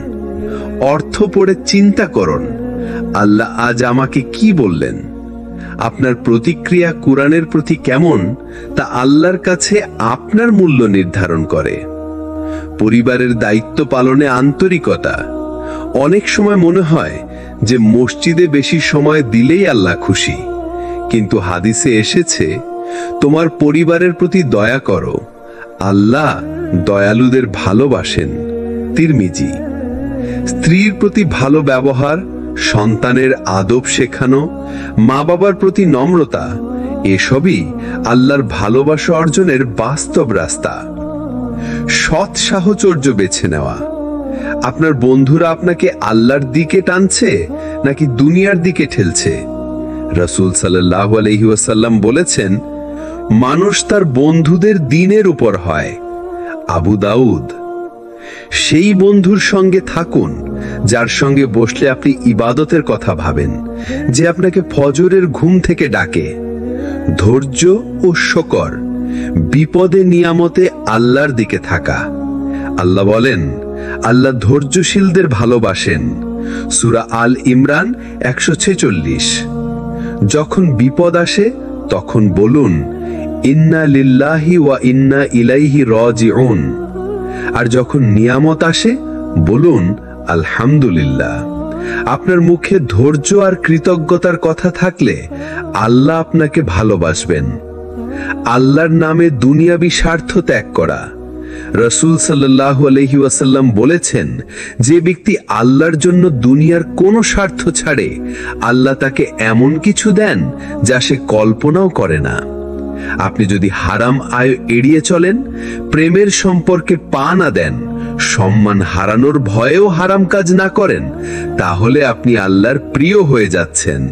অর্থ পড়ে চিন্তা করুন, আল্লাহ আজ আমাকে কি বললেন। আপনার প্রতিক্রিয়া কোরআনের প্রতি কেমন তা আল্লাহর কাছে আপনার মূল্য নির্ধারণ করে। পরিবারের দায়িত্ব পালনে আন্তরিকতা। অনেক সময় মনে হয় যে মসজিদে বেশি সময় দিলেই আল্লাহ খুশি, কিন্তু হাদিসে এসেছে, তোমার পরিবারের প্রতি দয়া করো, আল্লাহ দয়ালুদের ভালোবাসেন। তিরমিজি। স্ত্রীর প্রতি ভালো ব্যবহার, সন্তানের আদব শেখানো, মা বাবার প্রতি নম্রতা, এসবই আল্লাহর ভালোবাসা অর্জনের বাস্তব রাস্তা। সৎ সাহচর্য বেছে নেওয়া। আপনার বন্ধুরা আপনাকে আল্লাহর দিকে টানছে নাকি দুনিয়ার দিকে ঠেলছে? রাসূল সাল্লাল্লাহু আলাইহি ওয়াসাল্লাম বলেছেন, মানুষ তার বন্ধুদের দ্বীনের উপর হয়। আবু দাউদ। সেই বন্ধুর সঙ্গে থাকুন যার সঙ্গে বসলে আপনি ইবাদতের কথা ভাবেন, যে আপনাকে ফজরের ঘুম থেকে ডাকে। ধৈর্য ও শকর। বিপদে নিয়ামতে আল্লাহর দিকে থাকা। আল্লাহ বলেন, আল্লাহ ধৈর্যশীলদের ভালোবাসেন। সূরা আল ইমরান 146। যখন বিপদ আসে তখন বলুন, ইন্না লিল্লাহি ওয়া ইন্না ইলাইহি রাজিউন। আর যখন নিয়ামত আসে বলুন, আলহামদুলিল্লাহ। আপনার মুখে ধৈর্য আর কৃতজ্ঞতার কথা থাকলে আল্লাহ আপনাকে ভালোবাসবেন। আল্লাহর নামে দুনিয়াবি স্বার্থ ত্যাগ করা। রাসূল সাল্লাল্লাহু আলাইহি ওয়াসাল্লাম বলেছেন, যে ব্যক্তি আল্লাহর জন্য দুনিয়ার কোনো স্বার্থ ছাড়ে, আল্লাহ তাকে এমন কিছু দেন যা সে কল্পনাও করে না। আপনি যদি হারাম আয় এড়িয়ে চলেন, প্রেমের সম্পর্কে পা না দেন, সম্মান হারানোর ভয়েও হারাম কাজ না করেন, তাহলে আপনি আল্লাহর প্রিয় হয়ে যাচ্ছেন।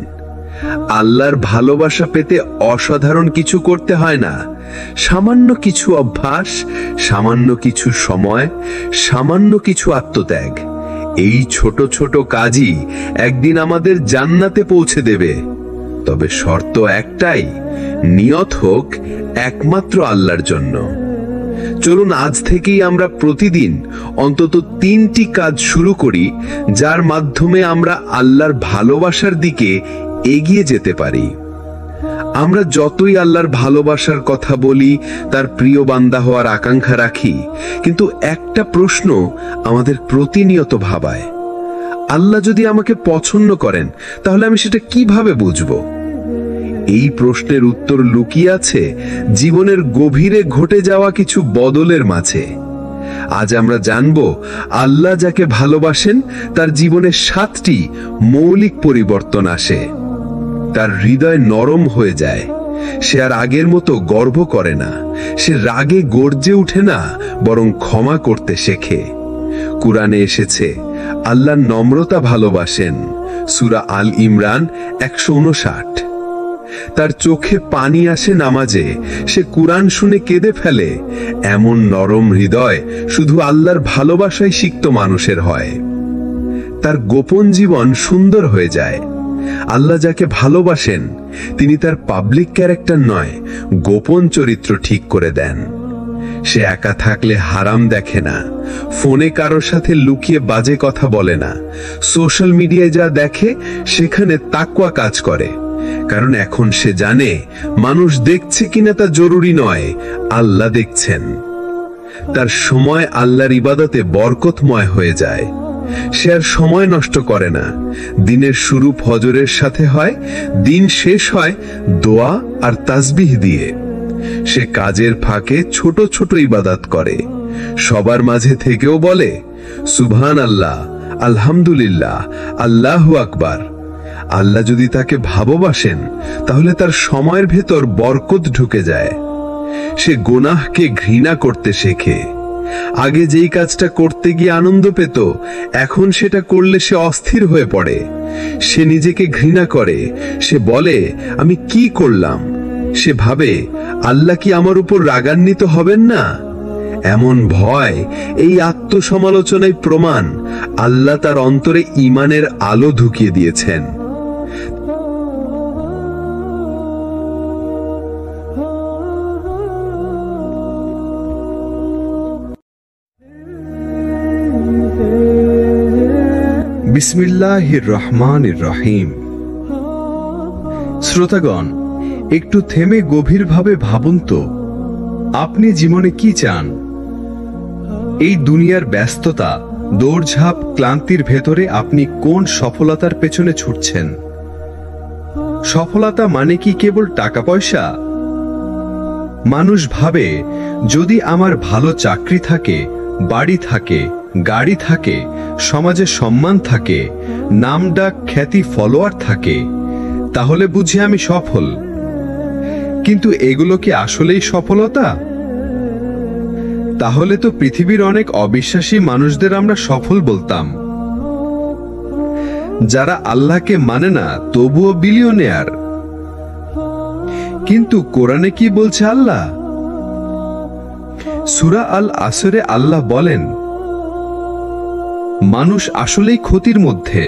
আল্লাহর ভালোবাসা পেতে অসাধারণ কিছু করতে হয় না। সামান্য কিছু অভ্যাস, সামান্য কিছু সময়, সামান্য কিছু আত্মত্যাগ, এই ছোট ছোট কাজই একদিন আমাদের জান্নাতে পৌঁছে দেবে। তবে শর্ত একটাই, নিয়ত হোক একমাত্র আল্লাহর জন্য। চলুন আজ থেকেই আমরা প্রতিদিন অন্তত 3টি কাজ শুরু করি, যার মাধ্যমে আমরা আল্লাহর ভালোবাসার দিকে এগিয়ে যেতে পারি। আমরা যতই আল্লাহর ভালোবাসার কথা বলি, তার প্রিয় বান্দা হওয়ার আকাঙ্ক্ষা রাখি, কিন্তু একটা প্রশ্ন আমাদের প্রতিনিয়ত ভাবায়, আল্লাহ যদি আমাকে পছন্দ করেন তাহলে আমি সেটা কিভাবে বুঝবো? এই প্রশ্নের উত্তর লুকিয়ে আছে জীবনের গভীরে ঘটে যাওয়া কিছু বদলের মাঝে। আজ আমরা জানব, আল্লাহ যাকে ভালোবাসেন তার জীবনে 7টি মৌলিক পরিবর্তন আসে। তার হৃদয় নরম হয়ে যায়। সে আর আগের মতো গর্ব করে না, সে রাগে গর্জে ওঠে না, বরং ক্ষমা করতে শেখে। কুরআনে এসেছে, আল্লাহ নম্রতা ভালোবাসেন। সূরা আল ইমরান 159। তার চোখে পানি আসে নামাজে, সে কুরআন শুনে কেঁদে ফেলে। এমন নরম হৃদয় শুধু আল্লাহর ভালোবাসায় সিক্ত মানুষের হয়। তার গোপন জীবন সুন্দর হয়ে যায়। আল্লাহ যাকে ভালোবাসেন তিনি তার পাবলিক ক্যারেক্টার নয়, গোপন চরিত্র ঠিক করে দেন। সে একা থাকলে হারাম দেখে না, ফোনে কারোর সাথে লুকিয়ে বাজে কথা বলে না, সোশ্যাল মিডিয়ায় যা দেখে সেখানে তাকওয়া কাজ করে। কারণ এখন সে জানে মানুষ দেখছে কিনা তা জরুরি নয়, আল্লাহ দেখছেন।
তার সময় আল্লাহর ইবাদতে বরকতময় হয়ে যায়। সে আর সময় নষ্ট করে না। দিনের শুরু ফজরের সাথে হয়, দিন শেষ হয় দোয়া আর তাসবিহ দিয়ে। সে কাজের ফাঁকে ছোট ছোট ইবাদত করে, সবার মাঝে থেকেও বলে সুবহান আল্লাহ, আলহামদুলিল্লাহ, আল্লাহু আকবার। আল্লাহ যদি তাকে ভালোবাসেন তাহলে তার সময়ের ভেতর বরকত ঢুকে যায়। সে গুনাহকে ঘৃণা করতে শেখে। আগে যেই কাজটা করতে গিয়ে আনন্দ পেত, এখন সেটা করলে সে অস্থির হয়ে পড়ে। সে নিজেকে ঘৃণা করে। সে বলে আমি কি করলাম। সে ভাবে আল্লাহ কি আমার উপর রাগান্বিত হবেন না। এমন ভয়, এই আত্মসমালোচনায় প্রমাণ আল্লাহ তার অন্তরে ঈমানের আলো ঢুকিয়ে দিয়েছেন।
বিসমিল্লাহির রহমানির রহিম। শ্রোতাগণ, একটু থেমে গভীরভাবে ভাবুন তো, আপনি জীবনে কি চান? এই দুনিয়ার ব্যস্ততা, দৌড়ঝাঁপ, ক্লান্তির ভেতরে আপনি কোন সফলতার পেছনে ছুটছেন? সফলতা মানে কি কেবল টাকা পয়সা? মানুষ ভাবে যদি আমার ভালো চাকরি থাকে, বাড়ি থাকে, গাড়ি থাকে, সমাজে সম্মান থাকে, নামডাক, খ্যাতি, ফলোয়ার থাকে, তাহলে বুঝি আমি সফল। কিন্তু এগুলো কি আসলেই সফলতা? তাহলে তো পৃথিবীর অনেক অবিশ্বাসী মানুষদের আমরা সফল বলতাম, যারা আল্লাহকে মানে না তবুও বিলিয়নিয়ার। কিন্তু কোরআনে কি বলছে আল্লাহ? সূরা আল আসরে আল্লাহ বলেন, মানুষ আসলেই ক্ষতির মধ্যে,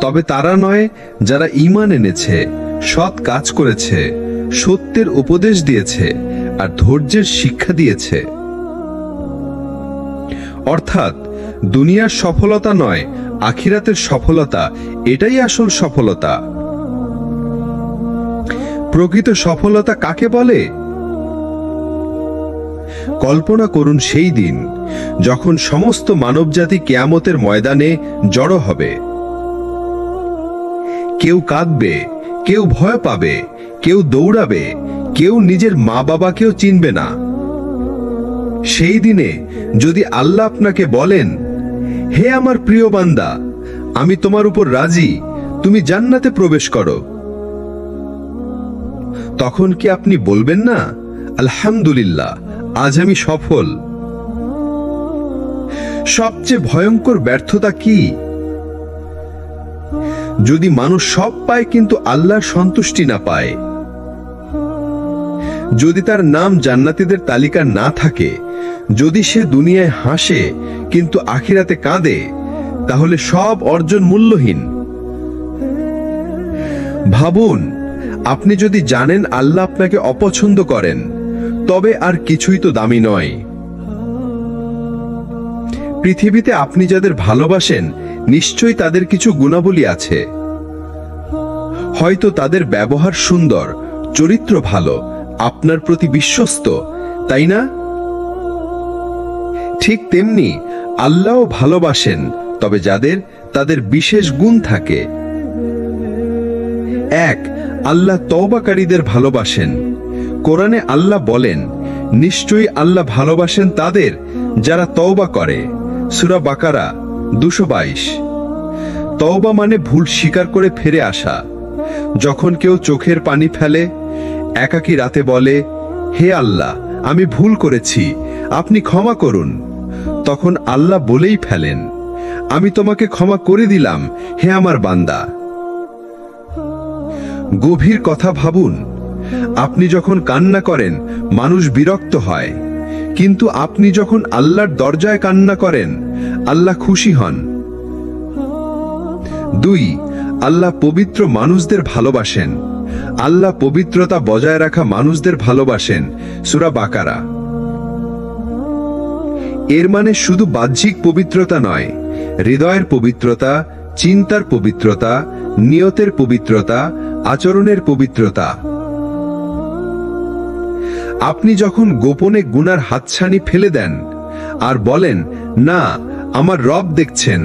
তবে তারা নয় যারা ঈমান এনেছে, সৎ কাজ করেছে, সত্যের উপদেশ দিয়েছে আর ধৈর্যের শিক্ষা দিয়েছে। অর্থাৎ দুনিয়ার সফলতা নয়, আখিরাতের সফলতা, এটাই আসল সফলতা। প্রকৃত সফলতা কাকে বলে? কল্পনা করুন সেই দিন যখন সমস্ত মানবজাতি কিয়ামতের ময়দানে জড়ো হবে। কেউ কাঁদবে, কেউ ভয় পাবে, কেউ দৌড়াবে, কেউ নিজের মা বাবাকেও চিনবে না। সেই দিনে যদি আল্লাহ আপনাকে বলেন, হে আমার প্রিয় বান্দা, আমি তোমার উপর রাজি, তুমি জান্নাতে প্রবেশ করো, তখন কি আপনি বলবেন না আলহামদুলিল্লাহ, আজ আমি সফল? সবচেয়ে ভয়ঙ্কর ব্যর্থতা কি? যদি মানুষ সব পায় কিন্তু আল্লাহর সন্তুষ্টি না পায়। যদি তার নাম জান্নাতীদের তালিকা না থাকে, যদি সে দুনিয়ায় হাসে কিন্তু আখিরাতে কাঁদে, তাহলে সব অর্জন মূল্যহীন। ভাবুন, আপনি যদি জানেন আল্লাহ আপনাকে অপছন্দ করেন, তবে আর কিছুই তো দামি নয়। পৃথিবীতে আপনি যাদের ভালোবাসেন, নিশ্চয়ই তাদের কিছু গুণাবলী আছে। হয়তো তাদের ব্যবহার সুন্দর, চরিত্র ভালো, আপনার প্রতি বিশ্বস্ত, তাই না? ঠিক তেমনি আল্লাহও ভালোবাসেন, তবে যাদের তাদের বিশেষ গুণ থাকে। এক, আল্লাহ তওবাকারীদের ভালোবাসেন। কোরআনে আল্লাহ বলেন, নিশ্চয়ই আল্লাহ ভালোবাসেন তাদের যারা তওবা করে। সূরা বাকারা 222। তওবা মানে ভুল স্বীকার করে ফিরে আসা। যখন কেউ চোখের পানি ফেলে, একাকী রাতে বলে, হে আল্লাহ, আমি ভুল করেছি, আপনি ক্ষমা করুন, তখন আল্লাহ বলেই ফেলেন, আমি তোমাকে ক্ষমা করে দিলাম, হে আমার বান্দা। গভীর কথা ভাবুন, আপনি যখন কান্না করেন মানুষ বিরক্ত হয়, কিন্তু আপনি যখন আল্লাহর দরজায় কান্না করেন আল্লাহ খুশি হন। 2, আল্লাহ পবিত্র মানুষদের ভালোবাসেন। আল্লাহ পবিত্রতা বজায় রাখা মানুষদের ভালোবাসেন। সূরা বাকারা। এর মানে শুধু বাহ্যিক পবিত্রতা নয়, হৃদয়ের পবিত্রতা, চিন্তার পবিত্রতা, নিয়তের পবিত্রতা, আচরণের পবিত্রতা। আপনি যখন গোপনে গুনার হাতছানি ফেলে দেন,
আর বলেন, না, আমার রব দেখছেন,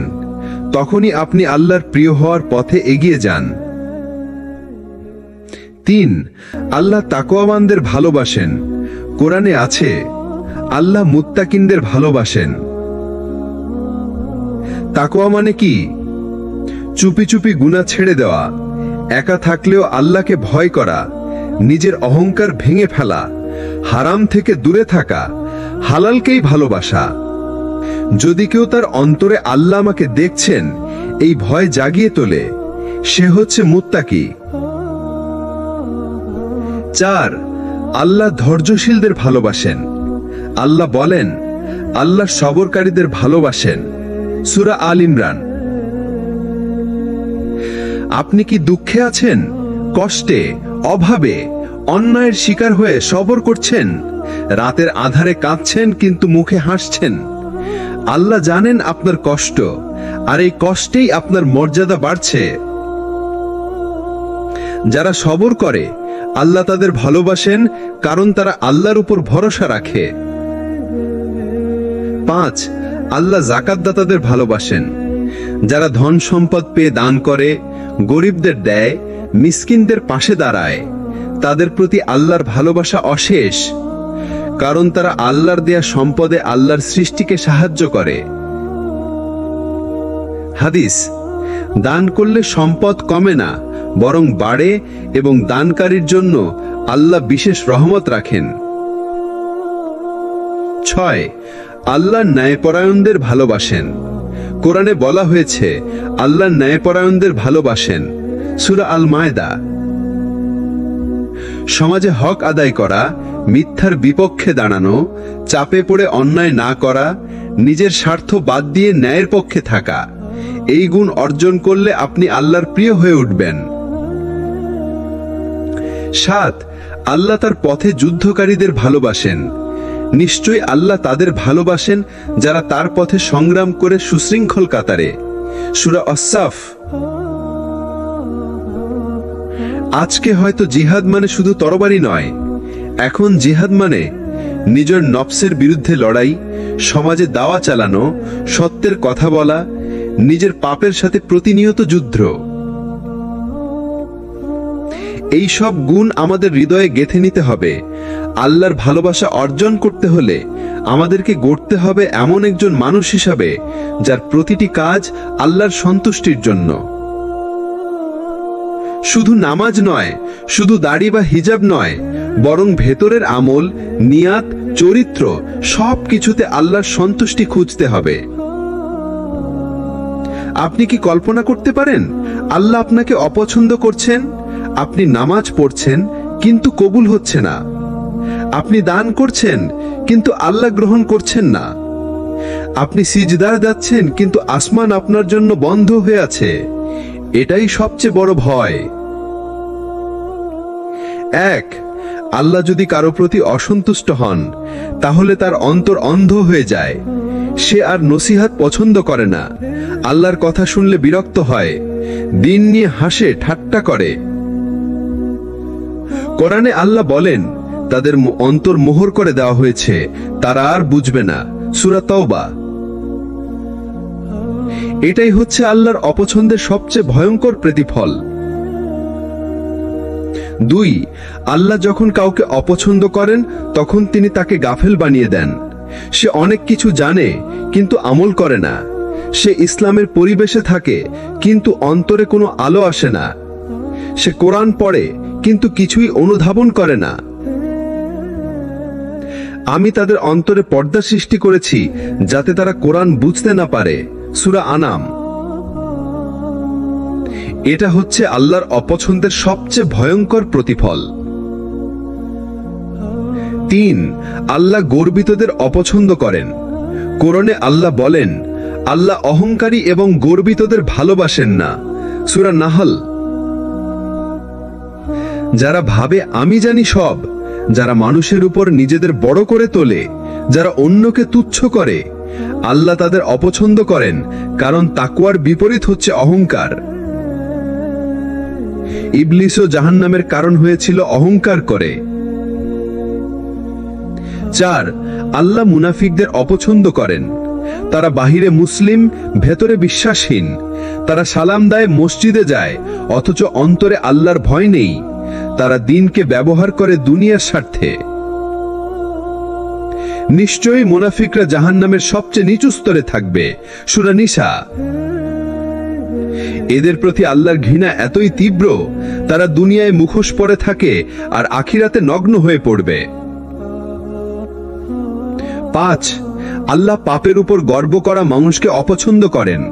তখনই আপনি আল্লাহর প্রিয় হওয়ার পথে এগিয়ে যান। 3, আল্লাহ তাকওয়াবানদের ভালোবাসেন। কোরআনে আছে, আল্লাহ মুত্তাকিনদের ভালোবাসেন। তাকওয়া মানে কি? চুপি চুপি গুনাহ ছেড়ে দেওয়া, একা থাকলেও আল্লাহকে ভয় করা, নিজের অহংকার ভেঙে ফেলা, হারাম থেকে দূরে থাকা, হালালকেই ভালোবাসা। যদি কেউ তার অন্তরে আল্লাহ আমাকে দেখছেন এই ভয় জাগিয়ে তোলে, সে হচ্ছে মুত্তাকি। 4, আল্লাহ ধৈর্যশীলদের ভালোবাসেন। আল্লাহ বলেন, আল্লাহ সবরকারীদের ভালোবাসেন। সূরা আল ইমরান। আপনি কি দুঃখে আছেন, কষ্টে, অভাবে, অন্যায়ের শিকার হয়ে সবর করছেন? রাতের আধারে কাঁদছেন কিন্তু মুখে হাসছেন? আল্লাহ জানেন আপনার কষ্ট, আর এই কষ্টেই আপনার মর্যাদা বাড়ছে। যারা সবর করে আল্লাহ তাদের ভালোবাসেন, কারণ তারা আল্লাহর উপর ভরসা রাখে। 5, আল্লাহ যাকাতদাতাদের ভালোবাসেন। যারা ধন সম্পদ পেয়ে দান করে, গরিবদের দেয়, মিসকিনদের পাশে দাঁড়ায়, তাদের প্রতি আল্লাহর ভালোবাসা অশেষ, কারণ তারা আল্লাহর দেয়া সম্পদে আল্লাহর সৃষ্টিকে সাহায্য করে। হাদিস, দান করলে সম্পদ কমে না, বরং বাড়ে, এবং দানকারীর জন্য আল্লাহ বিশেষ রহমত রাখেন। 6, আল্লাহ ন্যায়পরায়ণদের ভালোবাসেন। কোরআনে বলা হয়েছে আল্লাহ ন্যায়পরায়ণদের ভালোবাসেন। সূরা আল মায়দা। সমাজে হক আদায় করা, মিথ্যার বিপক্ষে দাঁড়ানো, চাপে পড়ে অন্যায় না করা, নিজের স্বার্থ বাদ দিয়ে ন্যায়ের পক্ষে থাকা, এই গুণ অর্জন করলে আপনি আল্লাহর প্রিয় হয়ে উঠবেন। 7, আল্লাহ তার পথে যুদ্ধকারীদের ভালোবাসেন। নিশ্চয়ই আল্লাহ তাদের ভালোবাসেন যারা তার পথে সংগ্রাম করে সুশৃঙ্খল কাতারে। সূরা আস-সাফ। আজকে হয়তো জিহাদ মানে শুধু তরবারি নয়, এখন জিহাদ মানে নিজের নফসের বিরুদ্ধে লড়াই, সমাজে দাওয়া চালানো, সত্যের কথা বলা, নিজের পাপের সাথে প্রতিনিয়ত যুদ্ধ। এই সব গুণ আমাদের হৃদয়ে গেঁথে নিতে হবে। আল্লাহর ভালোবাসা অর্জন করতে হলে আমাদেরকে গড়তে হবে এমন একজন মানুষ হিসাবে যার প্রতিটি কাজ আল্লাহর সন্তুষ্টির জন্য। শুধু নামাজ নয়, শুধু দাড়ি বা হিজাব নয়, বরং ভেতরের আমল, নিয়াত, চরিত্র সবকিছুতে আল্লাহর সন্তুষ্টি খুঁজতে হবে। আপনি কি কল্পনা করতে পারেন আল্লাহ আপনাকে অপছন্দ করছেন? আপনি নামাজ পড়ছেন কিন্তু কবুল হচ্ছে না। আপনি দান করছেন কিন্তু আল্লাহ গ্রহণ করছেন না। আপনি সিজদায় যাচ্ছেন কিন্তু আসমান আপনার জন্য বন্ধ হয়ে আছে। এটাই সবচেয়ে বড় ভয়। 1, আল্লাহ যদি কারো প্রতি অসন্তুষ্ট হন, তাহলে তার অন্তর অন্ধ হয়ে যায়। সে আর নসিহাত পছন্দ করে না, আল্লাহর কথা শুনলে বিরক্ত হয়, দিন নিয়ে হাসে, ঠাট্টা করে। কোরআনে আল্লাহ বলেন, তাদের অন্তর মোহর করে দেওয়া হয়েছে, তারা আর বুঝবে না। সূরা তাওবা। এটাই হচ্ছে আল্লাহর অপছন্দের সবচেয়ে ভয়ঙ্কর প্রতিফল। 2, আল্লাহ যখন কাউকে অপছন্দ করেন তখন তিনি তাকে গাফেল বানিয়ে দেন। সে অনেক কিছু জানে কিন্তু আমল করে না। সে ইসলামের পরিবেশে থাকে কিন্তু অন্তরে কোনো আলো আসে না। সে কোরআন পড়ে কিন্তু কিছুই অনুধাবন করে না। আমি তাদের অন্তরে পর্দা সৃষ্টি করেছি যাতে তারা কোরআন বুঝতে না পারে। সূরা আনাম। এটা হচ্ছে আল্লাহর অপছন্দের সবচেয়ে ভয়ঙ্কর প্রতিফল। 3, আল্লাহ গর্বিতদের অপছন্দ করেন। কোরআনে আল্লাহ বলেন, আল্লাহ অহংকারী এবং গর্বিতদের ভালোবাসেন না। সূরা নাহল। যারা ভাবে আমি জানি সব, যারা মানুষের উপর নিজেদের বড় করে তোলে, যারা অন্যকে তুচ্ছ করে, আল্লাহ তাদের অপছন্দ করেন, কারণ তাকওয়ার বিপরীত হচ্ছে অহংকার। ইবলিসও জাহান্নামের কারণ হয়েছিল অহংকার করে। 4, আল্লাহ মুনাফিকদের অপছন্দ করেন। তারা বাহিরে মুসলিম, ভেতরে বিশ্বাসহীন। তারা সালাম দেয়, মসজিদে যায়, অথচ অন্তরে আল্লাহর ভয় নেই। তারা দিনকে ব্যবহার করে দুনিয়ার স্বার্থে। নিশ্চয়ই মুনাফিকরা জাহান্নামের সবচেয়ে নিচু স্তরে থাকবে। সূরা নিসা। এদের প্রতি আল্লাহর ঘৃণা এতই তীব্র, তারা দুনিয়ায় মুখোশ পরে থাকে আর আখিরাতে নগ্ন হয়ে পড়বে। 5, আল্লাহ পাপের উপর গর্ব করা মানুষকে অপছন্দ করেন।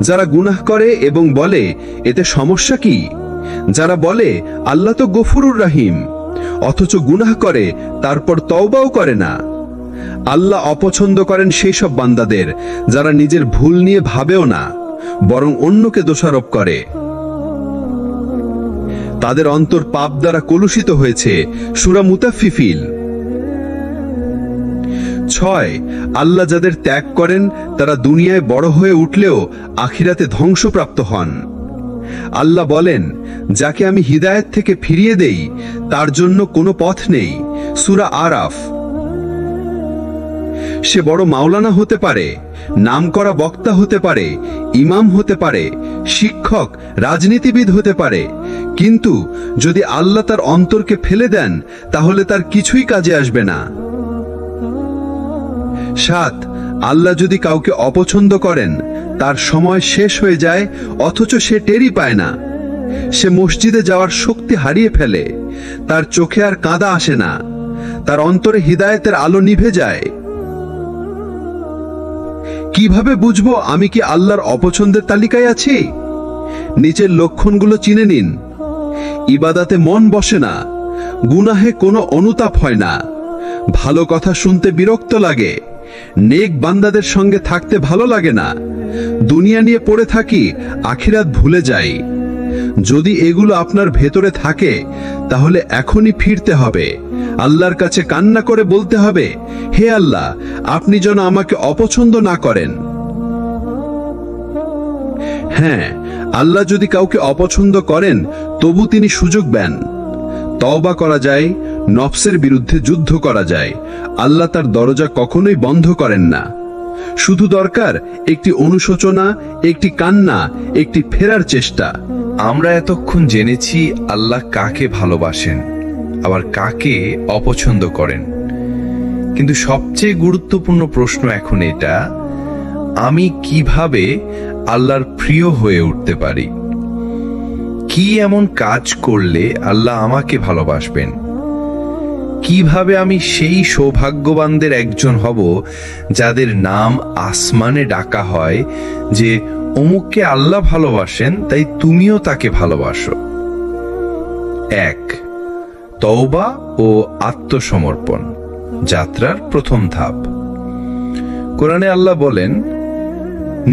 যারা গুনাহ করে এবং বলে এতে সমস্যা কি, যারা বলে আল্লাহ তো গফুরুর রহিম, অথচ গুনাহ করে তারপর তওবাও করে না। আল্লাহ অপছন্দ করেন সেই সব বান্দাদের যারা নিজের ভুল নিয়ে ভাবেও না, বরং অন্যকে দোষারোপ করে। তাদের অন্তর পাপ দ্বারা কলুষিত হয়েছে। সূরা মুতাফফিফিন। 6, আল্লাহ যাদের ত্যাগ করেন তারা দুনিয়ায় বড় হয়ে উঠলেও আখিরাতে ধ্বংসপ্রাপ্ত হন। আল্লাহ বলেন, যাকে আমি হিদায়াত থেকে ফিরিয়ে দেই তার জন্য কোনো পথ নেই। সূরা আরাফ। সে বড় মাওলানা হতে পারে, নামকরা বক্তা হতে পারে, ইমাম হতে পারে, শিক্ষক, রাজনীতিবিদ হতে পারে, কিন্তু যদি আল্লাহ তার অন্তরকে ফেলে দেন তাহলে তার কিছুই কাজে আসবে না। 7, আল্লাহ যদি কাউকে অপছন্দ করেন তার সময় শেষ হয়ে যায়, অথচ সে টেরই পায় না। সে মসজিদে যাওয়ার শক্তি হারিয়ে ফেলে, তার চোখে আর কাঁদা আসে না, তার অন্তরে হিদায়াতের আলো নিভে যায়। কিভাবে বুঝবো আমি কি আল্লাহর অপছন্দের তালিকায় আছি? নিচের লক্ষণগুলো চিনে নিন। ইবাদাতে মন বসে না, গুনাহে কোনো অনুতাপ হয় না, ভালো কথা শুনতে বিরক্ত লাগে, নেক বান্দাদের সঙ্গে থাকতে ভালো লাগে না, দুনিয়া নিয়ে পড়ে থাকি, আখিরাত ভুলে যাই। যদি এগুলো আপনার ভেতরে থাকে তাহলে এখনই ফিরতে হবে, আল্লাহর কাছে কান্না করে বলতে হবে, হে আল্লাহ, আপনি যেন আমাকে অপছন্দ না করেন। হ্যাঁ, আল্লাহ যদি কাউকে অপছন্দ করেন তবু তিনি সুযোগ দেন। তওবা করা যায়, নফসের বিরুদ্ধে যুদ্ধ করা যায়। আল্লাহ তার দরজা কখনোই বন্ধ করেন না। শুধু দরকার একটি অনুশোচনা, একটি কান্না, একটি ফেরার চেষ্টা।
আমরা এতক্ষণ জেনেছি আল্লাহ কাকে ভালোবাসেন আবার কাকে অপছন্দ করেন, কিন্তু সবচেয়ে গুরুত্বপূর্ণ প্রশ্ন এখন এটা, আমি কিভাবে আল্লাহর প্রিয় হয়ে উঠতে পারি? কি এমন কাজ করলে আল্লাহ আমাকে ভালোবাসবেন? কিভাবে আমি সেই সৌভাগ্যবানদের একজন হব যাদের নাম আসমানে ডাকা হয় যে অমুককে আল্লাহ ভালোবাসেন, তাই তুমিও তাকে ভালোবাসো? 1, তওবা ও আত্মসমর্পণ, যাত্রার প্রথম ধাপ। কোরআনে আল্লাহ বলেন,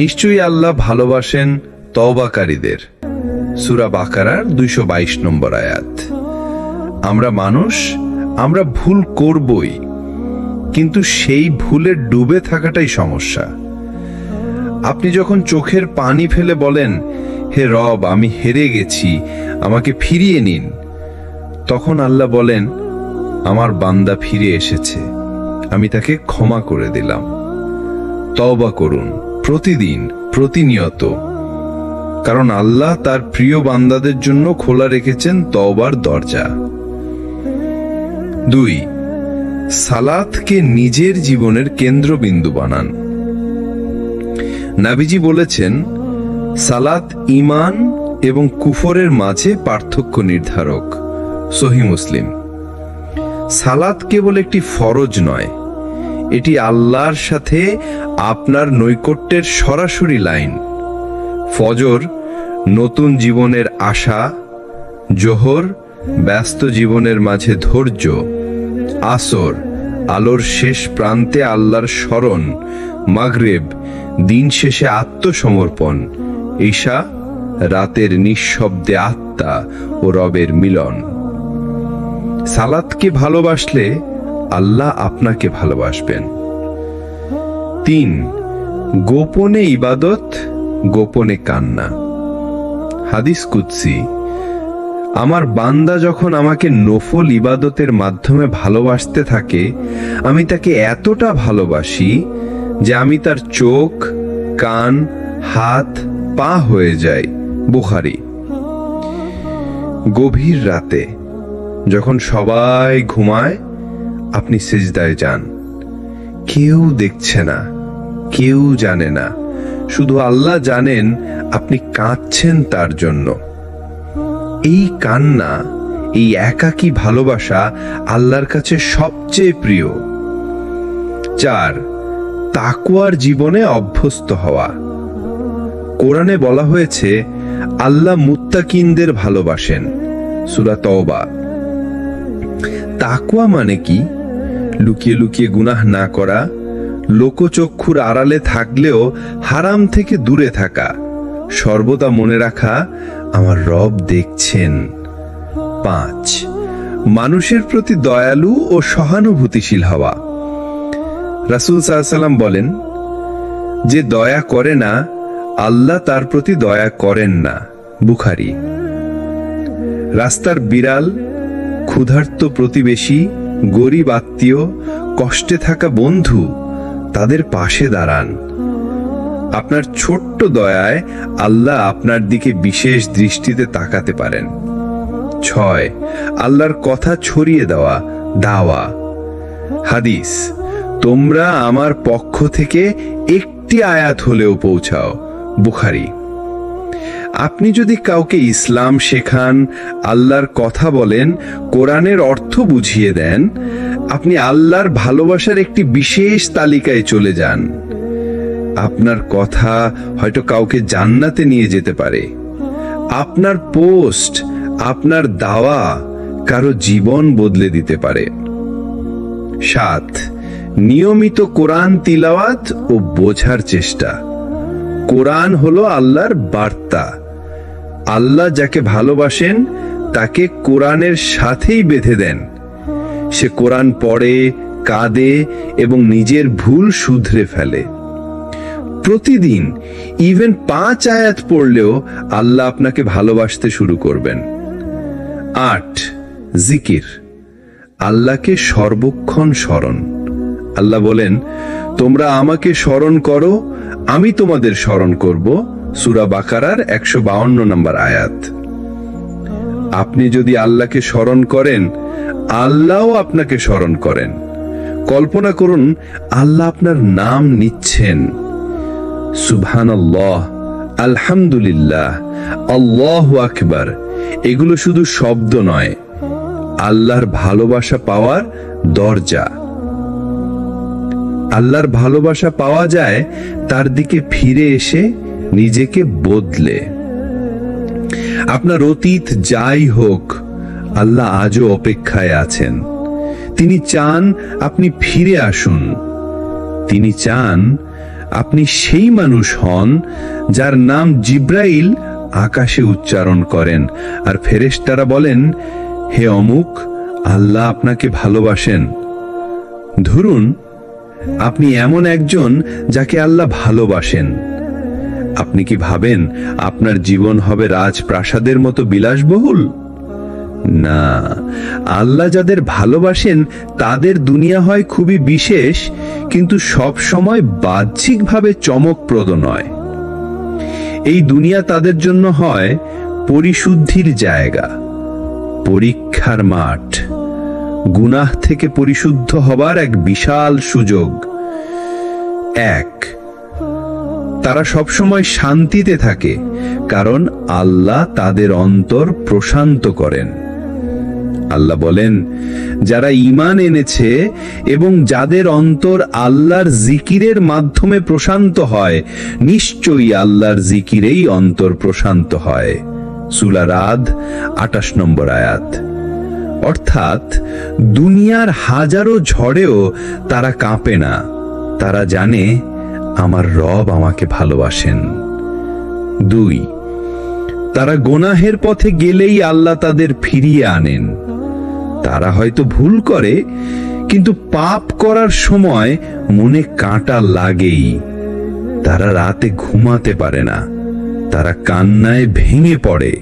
নিশ্চয়ই আল্লাহ ভালোবাসেন তওবাকারীদের। সূরা বাকারার 222 নম্বর আয়াত। আমরা মানুষ, আমরা ভুল করবই, কিন্তু সেই ভুলে ডুবে থাকাটাই সমস্যা। আপনি যখন চোখের পানি ফেলে বলেন, হে রব, আমি হেরে গেছি, আমাকে ফিরিয়ে নিন, তখন আল্লাহ বলেন, আমার বান্দা ফিরে এসেছে, আমি তাকে ক্ষমা করে দিলাম। তওবা করুন প্রতিদিন, প্রতিনিয়ত, কারণ আল্লাহ তার প্রিয় বান্দাদের জন্য খোলা রেখেছেন তওবার দরজা। 2, সালাতকে নিজের জীবনের কেন্দ্রবিন্দু বানান। নবীজি বলেছেন, সালাত ঈমান এবং কুফরের মাঝে পার্থক্য নির্ধারক। সহিহ মুসলিম। সালাত কেবল একটি ফরজ নয়, এটি আল্লাহর সাথে আপনার নৈকট্যের সরাসরি লাইন। ফজর নতুন জীবনের আশা, জোহর ব্যস্ত জীবনের মাঝে ধৈর্য, আসর আলোর শেষ প্রান্তে আল্লাহর স্মরণ, মাগরিব দিন শেষে আত্মসমর্পণ, ঈশা রাতের নিঃশব্দে আত্মা ও রবের মিলন। সালাতকে ভালোবাসলে আল্লাহ আপনাকে ভালোবাসবেন। 3, গোপনে ইবাদত, গোপনে কান্না। হাদিস কুদসি,
আমার বান্দা যখন আমাকে নফল ইবাদতের মাধ্যমে ভালোবাসতে থাকে, আমি তাকে এতটা ভালোবাসি যে আমি তার চোখ, কান, হাত, পা হয়ে যাই। বুখারী। গভীর রাতে যখন সবাই ঘুমায়, আপনি সিজদায় যান। কেউ দেখছে না, কেউ জানে না, শুধু আল্লাহ জানেন আপনি কাঁদছেন তার জন্য। এই কান্না, এই একাকী ভালোবাসা আল্লাহর কাছে সবচেয়ে প্রিয়। 4, তাকওয়ার জীবনে অভ্যস্ত হওয়া। কোরআনে বলা হয়েছে আল্লাহ মুত্তাকিনদের ভালোবাসেন। সূরা তওবা। তাকওয়া মানে কি? লুকিয়ে লুকিয়ে গুনাহ না করা, লোকচক্ষুর আড়ালে থাকলেও হারাম থেকে দূরে থাকা, সর্বদা মনে রাখা আমার রব দেখছেন। 5, মানুষের প্রতি দয়ালু ও সহানুভূতিশীল হওয়া। রাসূল সাল্লাল্লাহু আলাইহি ওয়াসাল্লাম বলেন, যে দয়া করে না, আল্লাহ তার প্রতি দয়া করেন না। বুখারী। রাস্তার বিড়াল, ক্ষুধার্ত প্রতিবেশী, গরিব আত্মীয়, কষ্টে থাকা বন্ধু, তাদের পাশে দাঁড়ান। আপনার ছোট্ট দয়ায় আল্লাহ আপনার দিকে বিশেষ দৃষ্টিতে তাকাতে পারেন। 6, আল্লাহর কথা ছড়িয়ে দেওয়া, দাওয়া। হাদিস, তোমরা আমার পক্ষ থেকে একটি আয়াত হলেও পৌঁছাও। বুখারী। আপনি যদি কাউকে ইসলাম শেখান, আল্লাহর কথা বলেন, কোরআনের অর্থ বুঝিয়ে দেন, আপনি আল্লাহর ভালোবাসার একটি বিশেষ তালিকায় চলে যান। আপনার কথা হয়তো কাউকে জান্নাতে নিয়ে যেতে পারে। আপনার পোস্ট, আপনার দাওয়া কারো জীবন বদলে দিতে পারে। 7, নিয়মিত কোরআন তিলাওয়াত ও বোঝার চেষ্টা। কোরআন হলো আল্লাহর বার্তা। আল্লাহ যাকে ভালোবাসেন তাকে কোরআনের সাথেই বেঁধে দেন। সে কোরআন পড়ে, কাঁদে এবং নিজের ভুল শুধরে ফেলে। প্রতিদিন ইভেন 5 আয়াত পড়লেও আল্লাহ আপনাকে ভালোবাসতে শুরু করবেন। 8, জিকির। আল্লাহকে সর্বক্ষণ স্মরণ। আল্লাহ বলেন, তোমরা আমাকে স্মরণ করো, আমি তোমাদের স্মরণ করব। সূরা বাকারার 152 নম্বর আয়াত। আপনি যদি আল্লাহকে স্মরণ করেন, আল্লাহও আপনাকে স্মরণ করেন। কল্পনা করুন আল্লাহ আপনার নাম নিচ্ছেন। সুবহানাল্লাহ, আলহামদুলিল্লাহ, আল্লাহু আকবার, এগুলো শুধু শব্দ নয়, আল্লাহর ভালোবাসা পাওয়ার দরজা। আল্লাহর ভালোবাসা পাওয়া যায় তার দিকে ফিরে এসে নিজেকে বদলে। আপনার অতীত যাই হোক, আল্লাহ আজও অপেক্ষায় আছেন। তিনি চান আপনি ফিরে আসুন। তিনি চান আপনি সেই মানুষ হন যার নাম জিব্রাইল আকাশে উচ্চারণ করেন আর ফেরেশতারা বলেন, হে অমুক, আল্লাহ আপনাকে ভালোবাসেন। ধরুন আপনি এমন একজন যাকে আল্লাহ ভালোবাসেন। আপনি কি ভাবেন আপনার জীবন হবে রাজপ্রাসাদের মতো বিলাসবহুল? না, আল্লাহ যাদের ভালোবাসেন তাদের দুনিয়া হয় খুবই বিশেষ, কিন্তু সব সময় বাহ্যিকভাবে চমকপ্রদ নয়। এই দুনিয়া তাদের জন্য হয় পরিশুদ্ধির জায়গা, পরীক্ষার মাঠ, গুনাহ থেকে পরিশুদ্ধ হবার এক বিশাল সুযোগ। 1, তারা সবসময় শান্তিতে থাকে, কারণ আল্লাহ তাদের অন্তর প্রশান্ত করেন। আল্লাহ বলেন, যারা ঈমান এনেছে এবং যাদের অন্তর আল্লাহর জিকিরের মাধ্যমে প্রশান্ত হয়, নিশ্চয়ই আল্লাহর জিকিরেই অন্তর প্রশান্ত হয়। সূরা রাদ 28 নম্বর আয়াত। অর্থাৎ দুনিয়ার হাজারো ঝড়েও তারা কাঁপে না। তারা জানে আমার রব আমাকে ভালোবাসেন। 2, তারা গুনাহের পথে গেলেই আল্লাহ তাদের ফিরিয়ে আনেন। তারা হয়তো ভুল করে, কিন্তু পাপ করার সময় মনে কাঁটা লাগেই। তারা রাতে ঘুমাতে পারে না, তারা কান্নায় ভেঙে পড়ে।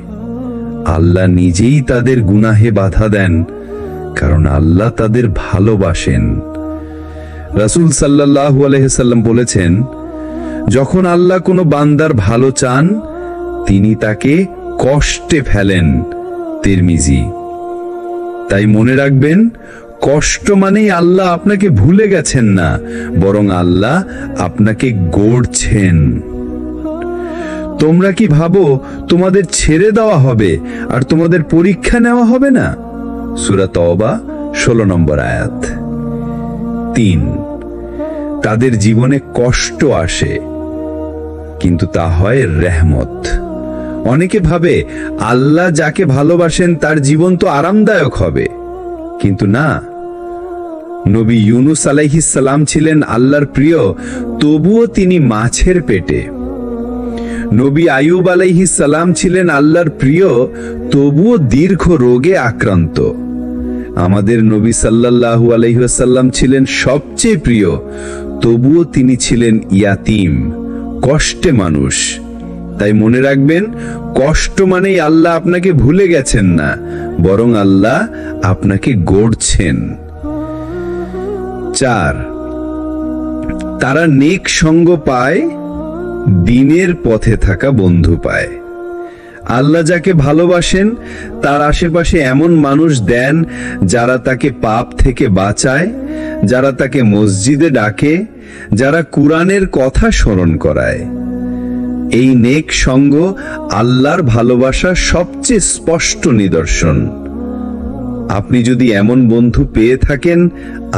আল্লাহ নিজেই তাদের গুনাহে বাধা দেন, কারণ আল্লাহ তাদের ভালোবাসেন। রাসূল সাল্লাল্লাহু আলাইহি সাল্লাম বলেছেন, যখন আল্লাহ কোনো বান্দার ভালো চান তিনি তাকে কষ্টে ফেলেন। তিরমিজি। তাই মনে রাখবেন, কষ্ট মানেই আল্লাহ আপনাকে ভুলে গেছেন না, বরং আল্লাহ আপনাকে গড়ছেন। তোমরা কি ভাবো তোমাদের ছেড়ে দেওয়া হবে আর তোমাদের পরীক্ষা নেওয়া হবে না? সূরা তওবা 16 নম্বর আয়াত। 3, তাদের জীবনে কষ্ট আসে, কিন্তু তা হয় রহমত। অনেকে ভাবে আল্লাহ যাকে ভালোবাসেন তার জীবন তো আরামদায়ক হবে, কিন্তু না। নবী ইউনুস আলাইহিস সালাম ছিলেন আল্লাহর প্রিয়, তবুও তিনি মাছের পেটে। নবী আইয়ুব আলাইহিস সালাম ছিলেন আল্লাহর প্রিয়, তবুও দীর্ঘ রোগে আক্রান্ত। আমাদের নবী সাল্লাল্লাহু আলাইহি ওয়াসাল্লাম ছিলেন সবচেয়ে প্রিয়, তবুও তিনি ছিলেন ইয়াতীম, কষ্টে মানুষ। তাই মনে রাখবেন, কষ্ট মানেই আল্লাহ আপনাকে ভুলে গেছেন না, বরং আল্লাহ আপনাকে গড়ছেন। 4, তারা নেক সঙ্গ পায়, দিনের পথে থাকা বন্ধু পায়। আল্লাহ যাকে ভালোবাসেন তার আশেপাশে এমন মানুষ দেন যারা তাকে পাপ থেকে বাঁচায়, যারা তাকে মসজিদে ডাকে, যারা কুরআনের কথা স্মরণ করায়। এই নেক সঙ্গ আল্লাহর ভালোবাসার সবচেয়ে স্পষ্ট নিদর্শন। আপনি যদি এমন বন্ধু পেয়ে থাকেন,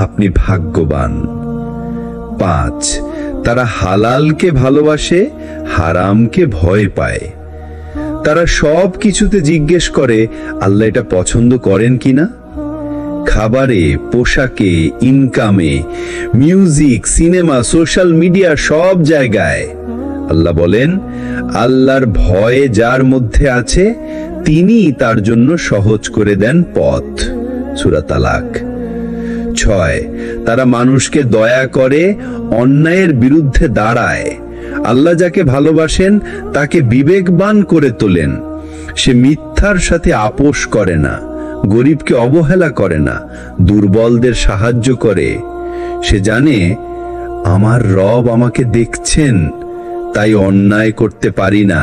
আপনি ভাগ্যবান। 5, তারা হালালকে ভালোবাসে, হারামকে ভয় পায়। তারা সব কিছুতে জিজ্ঞেস করে আল্লাহ এটা পছন্দ করেন কিনা। খাবারে, পোশাকে, ইনকামে, মিউজিক, সিনেমা, সোশ্যাল মিডিয়া, সব জায়গায়। আল্লাহ বলেন, আল্লাহর ভয় যার মধ্যে আছে তিনি তার জন্য সহজ করে দেন পথ। সূরা তালাক। 6, তারা মানুষকে দয়া করে, অন্যায়ের বিরুদ্ধে দাঁড়ায়। আল্লাহ যাকে ভালোবাসেন তাকে বিবেকবান করে তোলেন। সে মিথ্যার সাথে আপোষ করে না, গরিবকে অবহেলা করে না, দুর্বলদের সাহায্য করে। সে জানে আমার রব আমাকে দেখছেন, তাই অন্যায় করতে পারি না।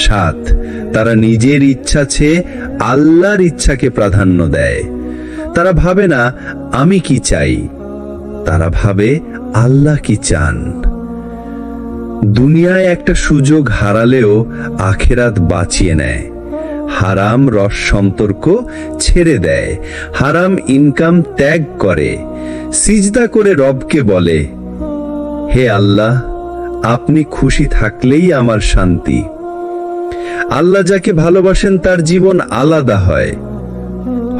7, তারা নিজের ইচ্ছা চেয়ে আল্লাহর ইচ্ছাকে প্রাধান্য দেয়। তারা ভাবে না আমি কি চাই, তারা ভাবে আল্লাহ কি চান। দুনিয়ায় একটা সুযোগ হারালেও আখিরাত বাঁচিয়ে নেয়। হারাম রস সম্পর্ক ছেড়ে দেয়, হারাম ইনকাম ত্যাগ করে, সিজদা করে রবকে বলে, হে আল্লাহ, আপনি খুশি থাকলেই আমার শান্তি। আল্লাহ যাকে ভালোবাসেন তার জীবন আলাদা হয়।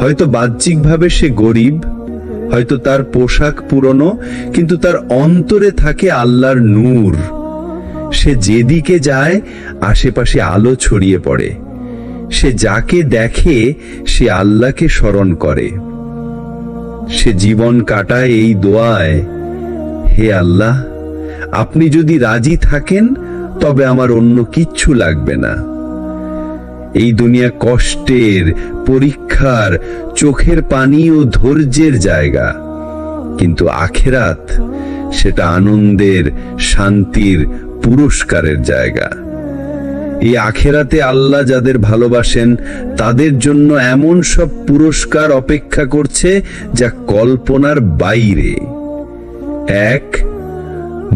হয়তো বাহ্যিকভাবে সে গরিব, হয়তো তার পোশাক পুরনো, কিন্তু তার অন্তরে থাকে আল্লাহর নূর। সে যেদিকে যায় আশেপাশে আলো ছড়িয়ে পড়ে। সে যাকে দেখে সে আল্লাহকে স্মরণ করে। সে জীবন কাটায় এই দোয়ায়, হে আল্লাহ, আপনি যদি রাজি থাকেন তবে আমার অন্য কিচ্ছু লাগবে না। এই দুনিয়া কষ্টের, পরীক্ষার, চোখের পানি ও ধৈর্যের জায়গা, কিন্তু আখিরাত সেটা আনন্দের, শান্তির, পুরস্কারের জায়গা। এই আখিরাতে আল্লাহ যাদের ভালোবাসেন তাদের জন্য এমন সব পুরস্কার অপেক্ষা করছে যা কল্পনার বাইরে। 1,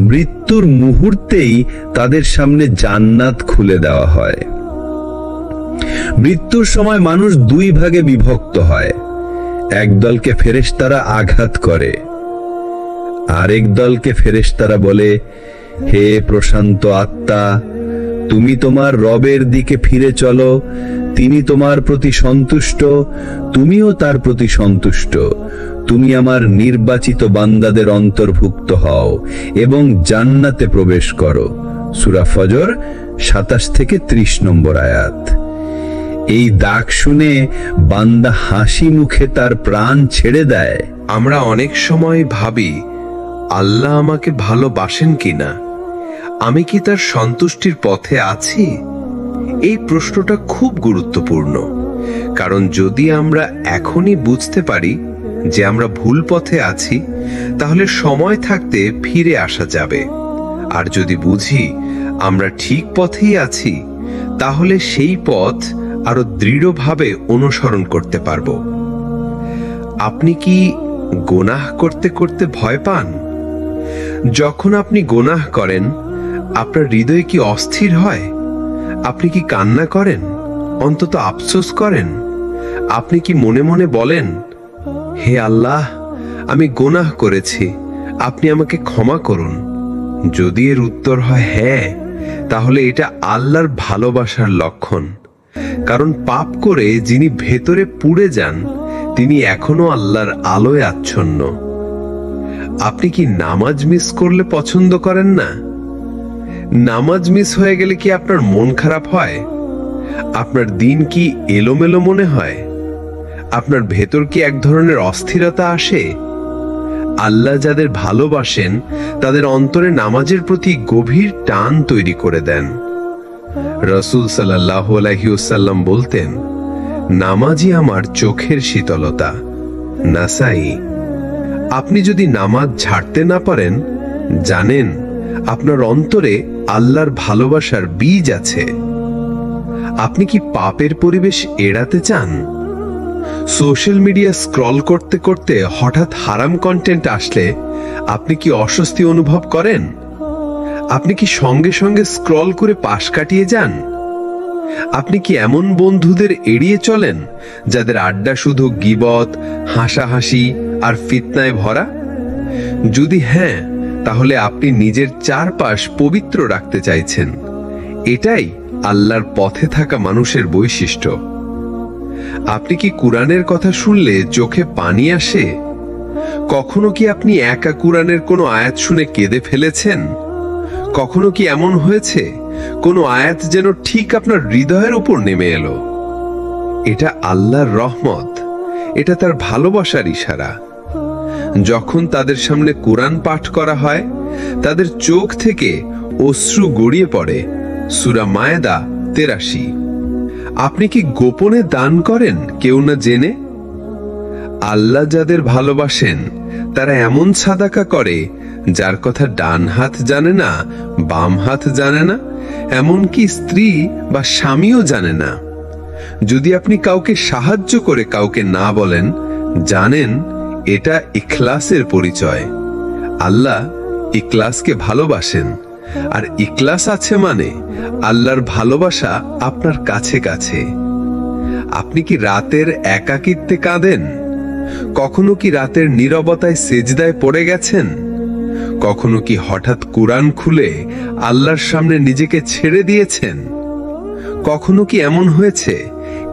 মৃত্যুর মুহূর্তেই তাদের সামনে জান্নাত খুলে দেওয়া হয়। মৃত্যুর সময় মানুষ 2 ভাগে বিভক্ত হয়। এক দলকে ফেরেশতারা আঘাত করে, আরেক দলকে ফেরেশতারা বলে, হে প্রশান্ত আত্মা, তুমি তোমার রবের দিকে ফিরে চলো, তিনি তোমার প্রতি সন্তুষ্ট, তুমিও তার প্রতি সন্তুষ্ট। তুমি আমার নির্বাচিত বান্দাদের অন্তর্ভুক্ত হও এবং জান্নাতে প্রবেশ করো। সূরা ফজর 27 থেকে 30 নম্বর আয়াত। এই ডাক শুনে বান্দা হাসি মুখে তার প্রাণ ছেড়ে দেয়।
আমরা অনেক সময় ভাবি আল্লাহ আমাকে ভালোবাসেন কিনা, আমি কি তার সন্তুষ্টির পথে আছি? এই প্রশ্নটা খুব গুরুত্বপূর্ণ, কারণ যদি আমরা এখনই বুঝতে পারি যে আমরা ভুল পথে আছি, তাহলে সময় থাকতে ফিরে আসা যাবে। আর যদি বুঝি আমরা ঠিক পথেই আছি, তাহলে সেই পথ আরো দৃঢ়ভাবে অনুসরণ করতে পারব। আপনি কি গুনাহ করতে করতে ভয় পান? যখন আপনি গুনাহ করেন, আপনার হৃদয় কি অস্থির হয়? আপনি কি কান্না করেন, অন্তত আফসোস করেন? আপনি কি মনে মনে বলেন, হে আল্লাহ, আমি গুনাহ করেছি, আপনি আমাকে ক্ষমা করুন? যদি এর উত্তর হয় হ্যাঁ, তাহলে এটা আল্লাহর ভালোবাসার লক্ষণ। কারণ পাপ করে যিনি ভেতরে পুড়ে যান, তিনি এখনো আল্লাহর আলোয় আচ্ছন্ন। আপনি কি নামাজ মিস করলে পছন্দ করেন না? নামাজ মিস হয়ে গেলে কি আপনার মন খারাপ হয়? আপনার দিন কি এলোমেলো মনে হয়? আপনার ভেতর কি এক ধরনের অস্থিরতা আসে? আল্লাহ যাদের ভালোবাসেন, তাদের অন্তরে নামাজের প্রতি গভীর টান তৈরি করে দেন। রাসূল সাল্লাল্লাহু আলাইহি ওয়াসাল্লাম বলতেন, নামাজই আমার চোখের শীতলতা। নাসাই। আপনি যদি নামাজ ছাড়তে না পারেন, জানেন আপনার অন্তরে আল্লাহর ভালোবাসার বীজ আছে। আপনি কি পাপের পরিবেশ এড়াতে চান? সোশ্যাল মিডিয়া স্ক্রল করতে করতে হঠাৎ হারাম কন্টেন্ট আসলে আপনি কি অস্বস্তি অনুভব করেন? আপনি কি সঙ্গে সঙ্গে স্ক্রল করে পাশ কাটিয়ে যান? আপনি কি এমন বন্ধুদের এড়িয়ে চলেন যাদের আড্ডা শুধু গীবত, হাসাহাসি আর ফিতনায় ভরা? যদি হ্যাঁ, তাহলে আপনি নিজের চারপাশ পবিত্র রাখতে চাইছেন। এটাই আল্লাহর পথে থাকা মানুষের বৈশিষ্ট্য। আপনি কি কুরআনের কথা শুনলে চোখে পানি আসে? কখনো কি আপনি একা কুরআনের কোনো আয়াত শুনে কেঁদে ফেলেছেন? কখনো কি এমন হয়েছে কোনো আয়াত যেন ঠিক আপনার হৃদয়ের উপর নেমে এলো? এটা আল্লাহর রহমত, এটা তার ভালোবাসার ইশারা। যখন তাদের সামনে কুরআন পাঠ করা হয়, তাদের চোখ থেকে অশ্রু গড়িয়ে পড়ে। সূরা মায়েদা ৮৩। আপনি কি গোপনে দান করেন কেউ না জেনে? আল্লাহ যাদের ভালোবাসেন, তারা এমন সাদাকা করে যার কথা ডান হাত জানে না, বাম হাত জানে না, এমনকি স্ত্রী বা স্বামীও জানে না। যদি আপনি কাউকে সাহায্য করে কাউকে না বলেন, জানেন এটা ইখলাসের পরিচয়। আল্লাহ ইখলাসকে ভালোবাসেন, আর ইখলাস আছে মানে আল্লাহর ভালোবাসা আপনার কাছে কাছে। আপনি কি রাতের একাকিত্বে কাঁদেন? কখনো কি রাতের নীরবতায় সেজদায় পড়ে গেছেন? কখনো কি হঠাৎ কুরআন খুলে আল্লাহর সামনে নিজেকে ছেড়ে দিয়েছেন? কখনো কি এমন হয়েছে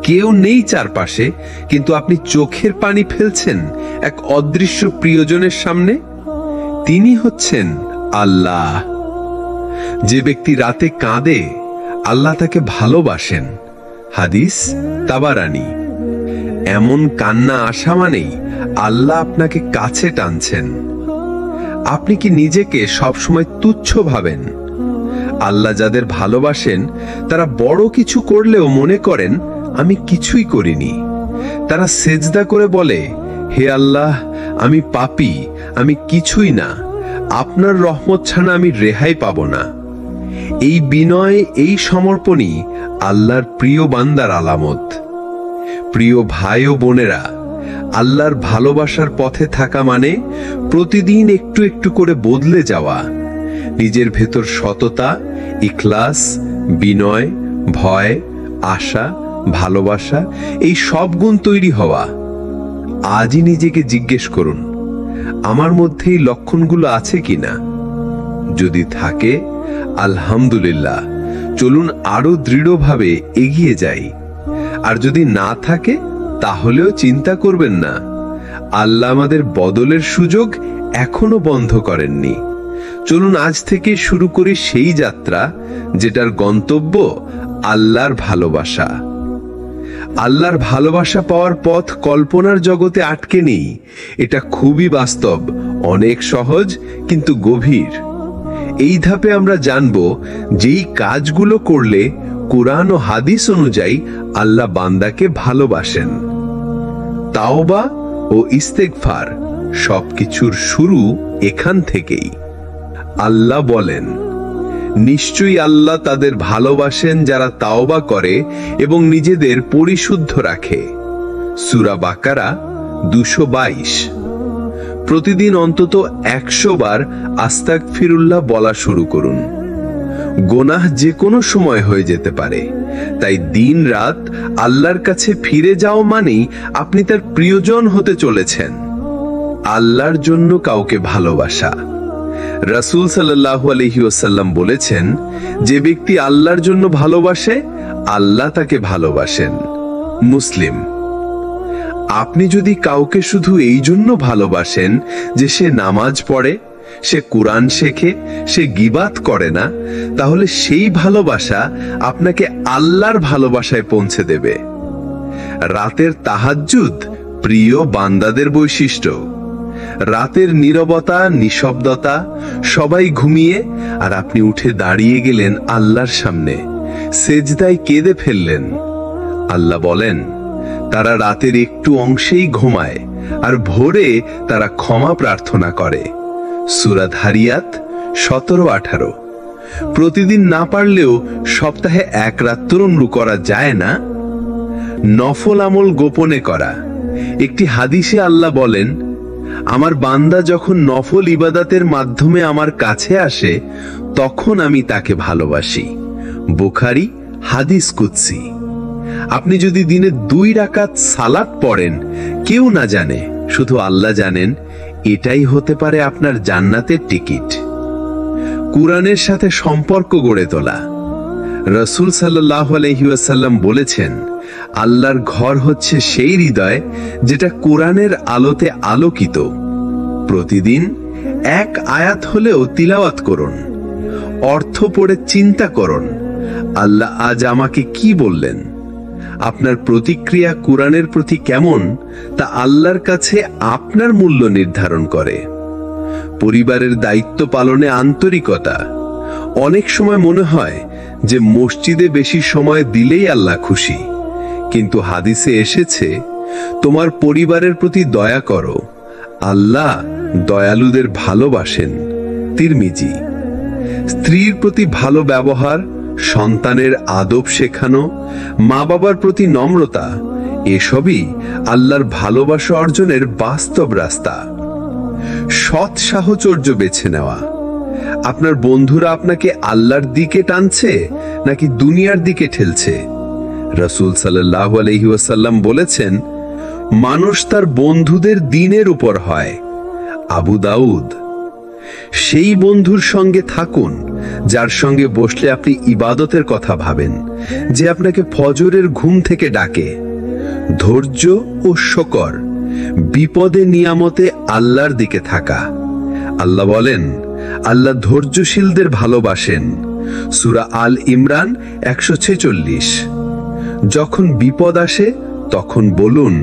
কেউ নেই চারপাশে, কিন্তু আপনি চোখের পানি ফেলছেন এক অদৃশ্য প্রিয়জনের সামনে? তিনি হচ্ছেন আল্লাহ। যে ব্যক্তি রাতে কাঁদে, আল্লাহ তাকে ভালোবাসেন। হাদিস তাবারানী। এমন কান্না আসা মানেই আল্লাহ আপনাকে কাছে টানছেন। আপনি কি নিজেকে সবসময় তুচ্ছ ভাবেন? আল্লাহ যাদের ভালোবাসেন, তারা বড় কিছু করলেও মনে করেন আমি কিছুই করিনি। তারা সেজদা করে বলে, হে আল্লাহ, আমি পাপী, আমি কিছুই না, আপনার রহমত ছাড়া আমি রেহাই পাব না। এই বিনয়, এই সমর্পণই আল্লাহর প্রিয় বান্দার আলামত। প্রিয় ভাই ও বোনেরা, আল্লাহর ভালোবাসার পথে থাকা মানে প্রতিদিন একটু একটু করে বদলে যাওয়া। নিজের ভেতর সততা, ইখলাস, বিনয়, ভয়, আশা, ভালোবাসা, এই সব গুণ তৈরি হওয়া। আজই নিজেকে জিজ্ঞেস করুন, আমার মধ্যে এই লক্ষণগুলো আছে কিনা? যদি থাকে, আলহামদুলিল্লাহ, চলুন আরো দৃঢ়ভাবে এগিয়ে যাই। আর যদি না থাকে, তাহলেও চিন্তা করবেন না। আল্লাহ আমাদের বদলের সুযোগ এখনো বন্ধ করেননি। চলুন আজ থেকে শুরু করি সেই যাত্রা যেটার গন্তব্য আল্লাহর ভালোবাসা। আল্লাহর ভালোবাসা পাওয়ার পথ কল্পনার জগতে আটকে নেই। এটা খুবই বাস্তব, অনেক সহজ কিন্তু গভীর। এই ধাপে আমরা জানব যেই কাজগুলো করলে কুরআন ও হাদিস অনুযায়ী আল্লাহ বান্দাকে ভালোবাসেন। তাওবা ও ইস্তেগফার সবকিছুর শুরু এখান থেকেই। আল্লাহ বলেন, নিশ্চয়ই আল্লাহ তাদের ভালোবাসেন যারা তাওবা করে এবং নিজেদের পরিশুদ্ধ রাখে। সূরা বাকারা 222। প্রতিদিন অন্তত 100 বার আস্তাগফিরুল্লাহ বলা শুরু করুন। গোনাহ যে কোনো সময় হয়ে যেতে পারে, তাই দিন রাত আল্লাহর কাছে ফিরে যাও মানেই আপনি তার প্রিয়জন হতে চলেছেন। আল্লাহর জন্য কাউকে ভালোবাসা। রাসূল সাল্লাল্লাহু আলাইহি ওয়াসাল্লাম বলেছেন, যে ব্যক্তি আল্লাহর জন্য ভালোবাসে আল্লাহ তাকে ভালোবাসেন। মুসলিম। আপনি যদি কাউকে শুধু এই জন্য ভালোবাসেন যে সে নামাজ পড়ে, সে কুরআন শেখে, সে গীবাত করে না, তাহলে সেই ভালোবাসা আপনাকে আল্লাহর ভালোবাসায় পৌঁছে দেবে। রাতের তাহাজ্জুদ প্রিয় বান্দাদের বৈশিষ্ট্য। রাতের নীরবতা, নিঃশব্দতা, সবাই ঘুমিয়ে আর আপনি উঠে দাঁড়িয়ে গেলেন আল্লাহর সামনে, সেজদায় কেঁদে ফেললেন। আল্লাহ বলেন, তারা রাতের একটু অংশেই ঘুমায় আর ভোরে তারা ক্ষমা প্রার্থনা করে। সূরা যারিয়াত 17-18। প্রতিদিন না পারলেও সপ্তাহে এক রাত তরুণ করা যায় না? নফল আমল গোপনে করা। একটি হাদিসে আল্লাহ বলেন, আমার বান্দা যখন নফল ইবাদতের মাধ্যমে আমার কাছে আসে তখন আমি তাকে ভালোবাসি। বুখারী হাদিস কুদসি। আপনি যদি দিনে 2 রাকাত সালাত পড়েন, কেউ না জানে, শুধু আল্লাহ জানেন, এটাই হতে পারে আপনার জান্নাতের টিকিট। কুরআনের সাথে সম্পর্ক গড়ে তোলা। রাসূল সাল্লাল্লাহু আলাইহি ওয়াসাল্লাম বলেছেন, আল্লাহর ঘর হচ্ছে সেই হৃদয় যেটা কুরআনের আলোতে আলোকিত। প্রতিদিন 1 আয়াত হলেও তিলাওয়াত করুন। অর্থ পড়ে চিন্তা করুন, আল্লাহ আজ আমাকে কি বললেন। আপনার প্রতিক্রিয়া কুরআনের প্রতি কেমন তা আল্লাহর কাছে আপনার মূল্য নির্ধারণ করে। পরিবারের দায়িত্ব পালনে আন্তরিকতা। অনেক সময় মনে হয় যে মসজিদে বেশি সময় দিলেই আল্লাহ খুশি, কিন্তু হাদিসে এসেছে, তোমার পরিবারের প্রতি দয়া করো, আল্লাহ দয়ালুদের ভালোবাসেন। তিরমিজি। স্ত্রীর প্রতি ভালো ব্যবহার, সন্তানের আদব শেখানো, মা বাবার প্রতি নম্রতা, এসবই আল্লাহর ভালোবাসা অর্জনের বাস্তব রাস্তা। সৎ সাহচর্য বেছে নেওয়া। আপনার বন্ধুরা আপনাকে আল্লাহর দিকে টানছে নাকি দুনিয়ার দিকে ঠেলছে? রাসূল সাল্লাল্লাহু আলাইহি ওয়াসাল্লাম বলেছেন, মানুষ তার বন্ধুদের দ্বীনের উপর হয়। আবু দাউদ। সেই বন্ধুর সঙ্গে থাকুন যার সঙ্গে বসলে আপনি ইবাদতের কথা ভাবেন, যে আপনাকে ফজরের ঘুম থেকে ডাকে। ধৈর্য ও শকর। বিপদে নিয়ামতে আল্লাহর দিকে থাকা। আল্লাহ বলেন, আল্লাহ ধৈর্যশীলদের ভালোবাসেন। সূরা আল ইমরান 146। যখন বিপদ আসে তখন বলুন,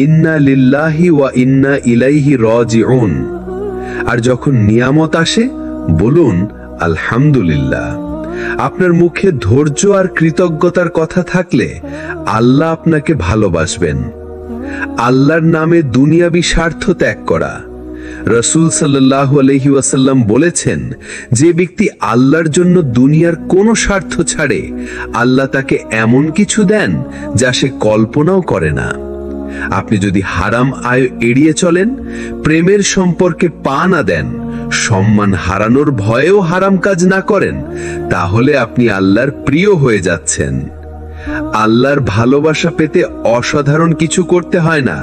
ইন্না লিল্লাহি ওয়া ইন্না ইলাইহি রাজিউন। আর যখন নিয়ামত আসে বলুন, আলহামদুলিল্লাহ। আপনার মুখে ধৈর্য আর কৃতজ্ঞতার কথা থাকলে আল্লাহ আপনাকে ভালোবাসবেন। আল্লাহর নামে দুনিয়াবি স্বার্থ ত্যাগ করা। রাসূল সাল্লাল্লাহু আলাইহি ওয়াসাল্লাম বলেছেন, যে ব্যক্তি আল্লাহর জন্য দুনিয়ার কোনো স্বার্থ ছাড়ে, আল্লাহ তাকে এমন কিছু দেন যা সে কল্পনাও করে না। আপনি যদি হারাম আয় এড়িয়ে চলেন, প্রেমের সম্পর্কে পা না দেন, সম্মান হারানোর ভয়েও হারাম কাজ না করেন, তাহলে আপনি আল্লাহর প্রিয় হয়ে যাচ্ছেন। আল্লাহর ভালোবাসা পেতে অসাধারণ কিছু করতে হয় না।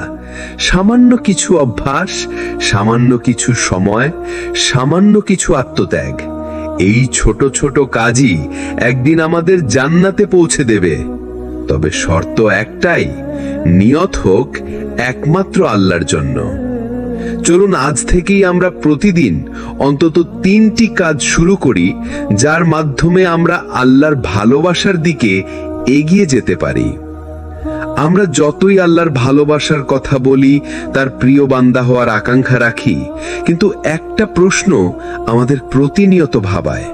সামান্য কিছু অভ্যাস, সামান্য কিছু সময়, সামান্য কিছু আত্মত্যাগ, এই ছোট ছোট কাজই একদিন আমাদের জান্নাতে পৌঁছে দেবে। তবে শর্ত একটাই, নিয়ত হোক একমাত্র আল্লাহর জন্য। চলুন আজ থেকেই আমরা প্রতিদিন অন্তত 3টি কাজ শুরু করি, যার মাধ্যমে আমরা আল্লাহর ভালোবাসার দিকে এগিয়ে যেতে পারি। আমরা যতই আল্লাহর ভালোবাসার কথা বলি, তার প্রিয় বান্দা হওয়ার আকাঙ্ক্ষা রাখি, কিন্তু একটা প্রশ্ন আমাদের প্রতিনিয়ত ভাবায়,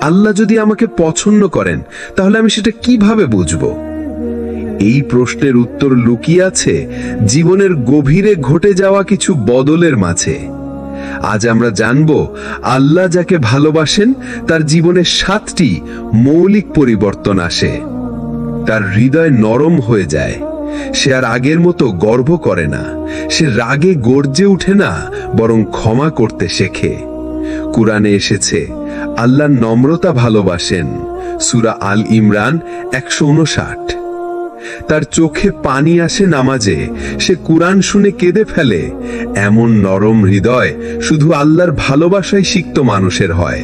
আল্লাহ যদি আমাকে পছন্দ করেন তাহলে আমি সেটা কিভাবে বুঝবো? এই প্রশ্নের উত্তর লুকিয়ে আছে জীবনের গভীরে ঘটে যাওয়া কিছু বদলের মাঝে। আজ আমরা জানব আল্লাহ যাকে ভালোবাসেন তার জীবনে 7টি মৌলিক পরিবর্তন আসে। তার হৃদয় নরম হয়ে যায়, সে আর আগের মতো গর্ব করে না, সে রাগে গর্জে উঠে না, বরং ক্ষমা করতে শেখে। কুরআনে এসেছে আল্লাহ নম্রতা ভালোবাসেন, সূরা আল ইমরান 159। তার চোখে পানি আসে নামাজে, সে কুরআন শুনে কেঁদে ফেলে। এমন নরম হৃদয় শুধু আল্লাহর ভালোবাসায় সিক্ত মানুষের হয়।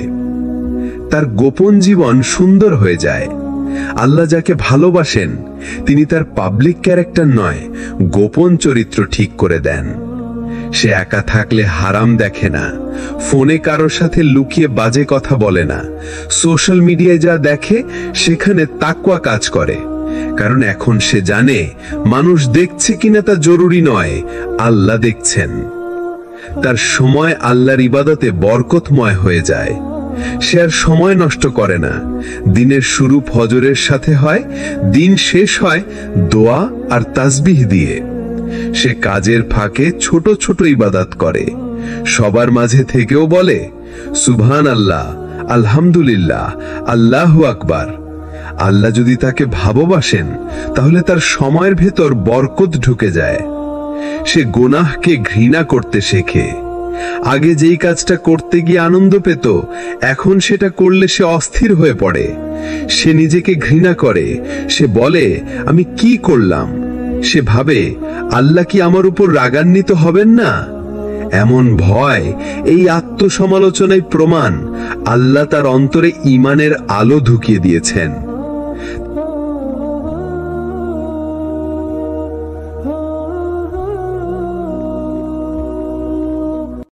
তার গোপন জীবন সুন্দর হয়ে যায়। আল্লাহ যাকে ভালোবাসেন তিনি তার পাবলিক ক্যারেক্টার নয়, গোপন চরিত্র ঠিক করে দেন। সে একা থাকলে হারাম দেখে না, ফোনে কারোর সাথে লুকিয়ে বাজে কথা বলে না, সোশ্যাল মিডিয়ায় যা দেখে সেখানে তাকওয়া কাজ করে। কারণ এখন সে জানে মানুষ দেখছে কিনা তা জরুরি নয়, আল্লাহ দেখছেন। তার সময় আল্লাহর ইবাদতে বরকতময় হয়ে যায়। সে আর সময় নষ্ট করে না। দিনের শুরু ফজরের সাথে হয়, দিন শেষ হয় দোয়া আর তাসবিহ দিয়ে। সে কাজের ফাঁকে ছোট ছোট ইবাদত করে, সবার মাঝে থেকেও বলে সুবহানাল্লাহ, আলহামদুলিল্লাহ, আল্লাহু আকবার। আল্লাহ যদি তাকে ভালোবাসেন তাহলে তার সময়ের ভেতর বরকত ঢুকে যায়। সে গুনাহকে ঘৃণা করতে শেখে। আগে যেই কাজটা করতে গিয়ে আনন্দ পেত, এখন সেটা করলে সে অস্থির হয়ে পড়ে। সে নিজেকে ঘৃণা করে, সে বলে আমি কি করলাম। সে ভাবে আল্লাহ কি আমার উপর রাগান্বিত হবেন না। এমন ভয়, এই আত্মসমালোচনায় প্রমাণ আল্লাহ তার অন্তরে ঈমানের আলো ঢুকিয়ে দিয়েছেন।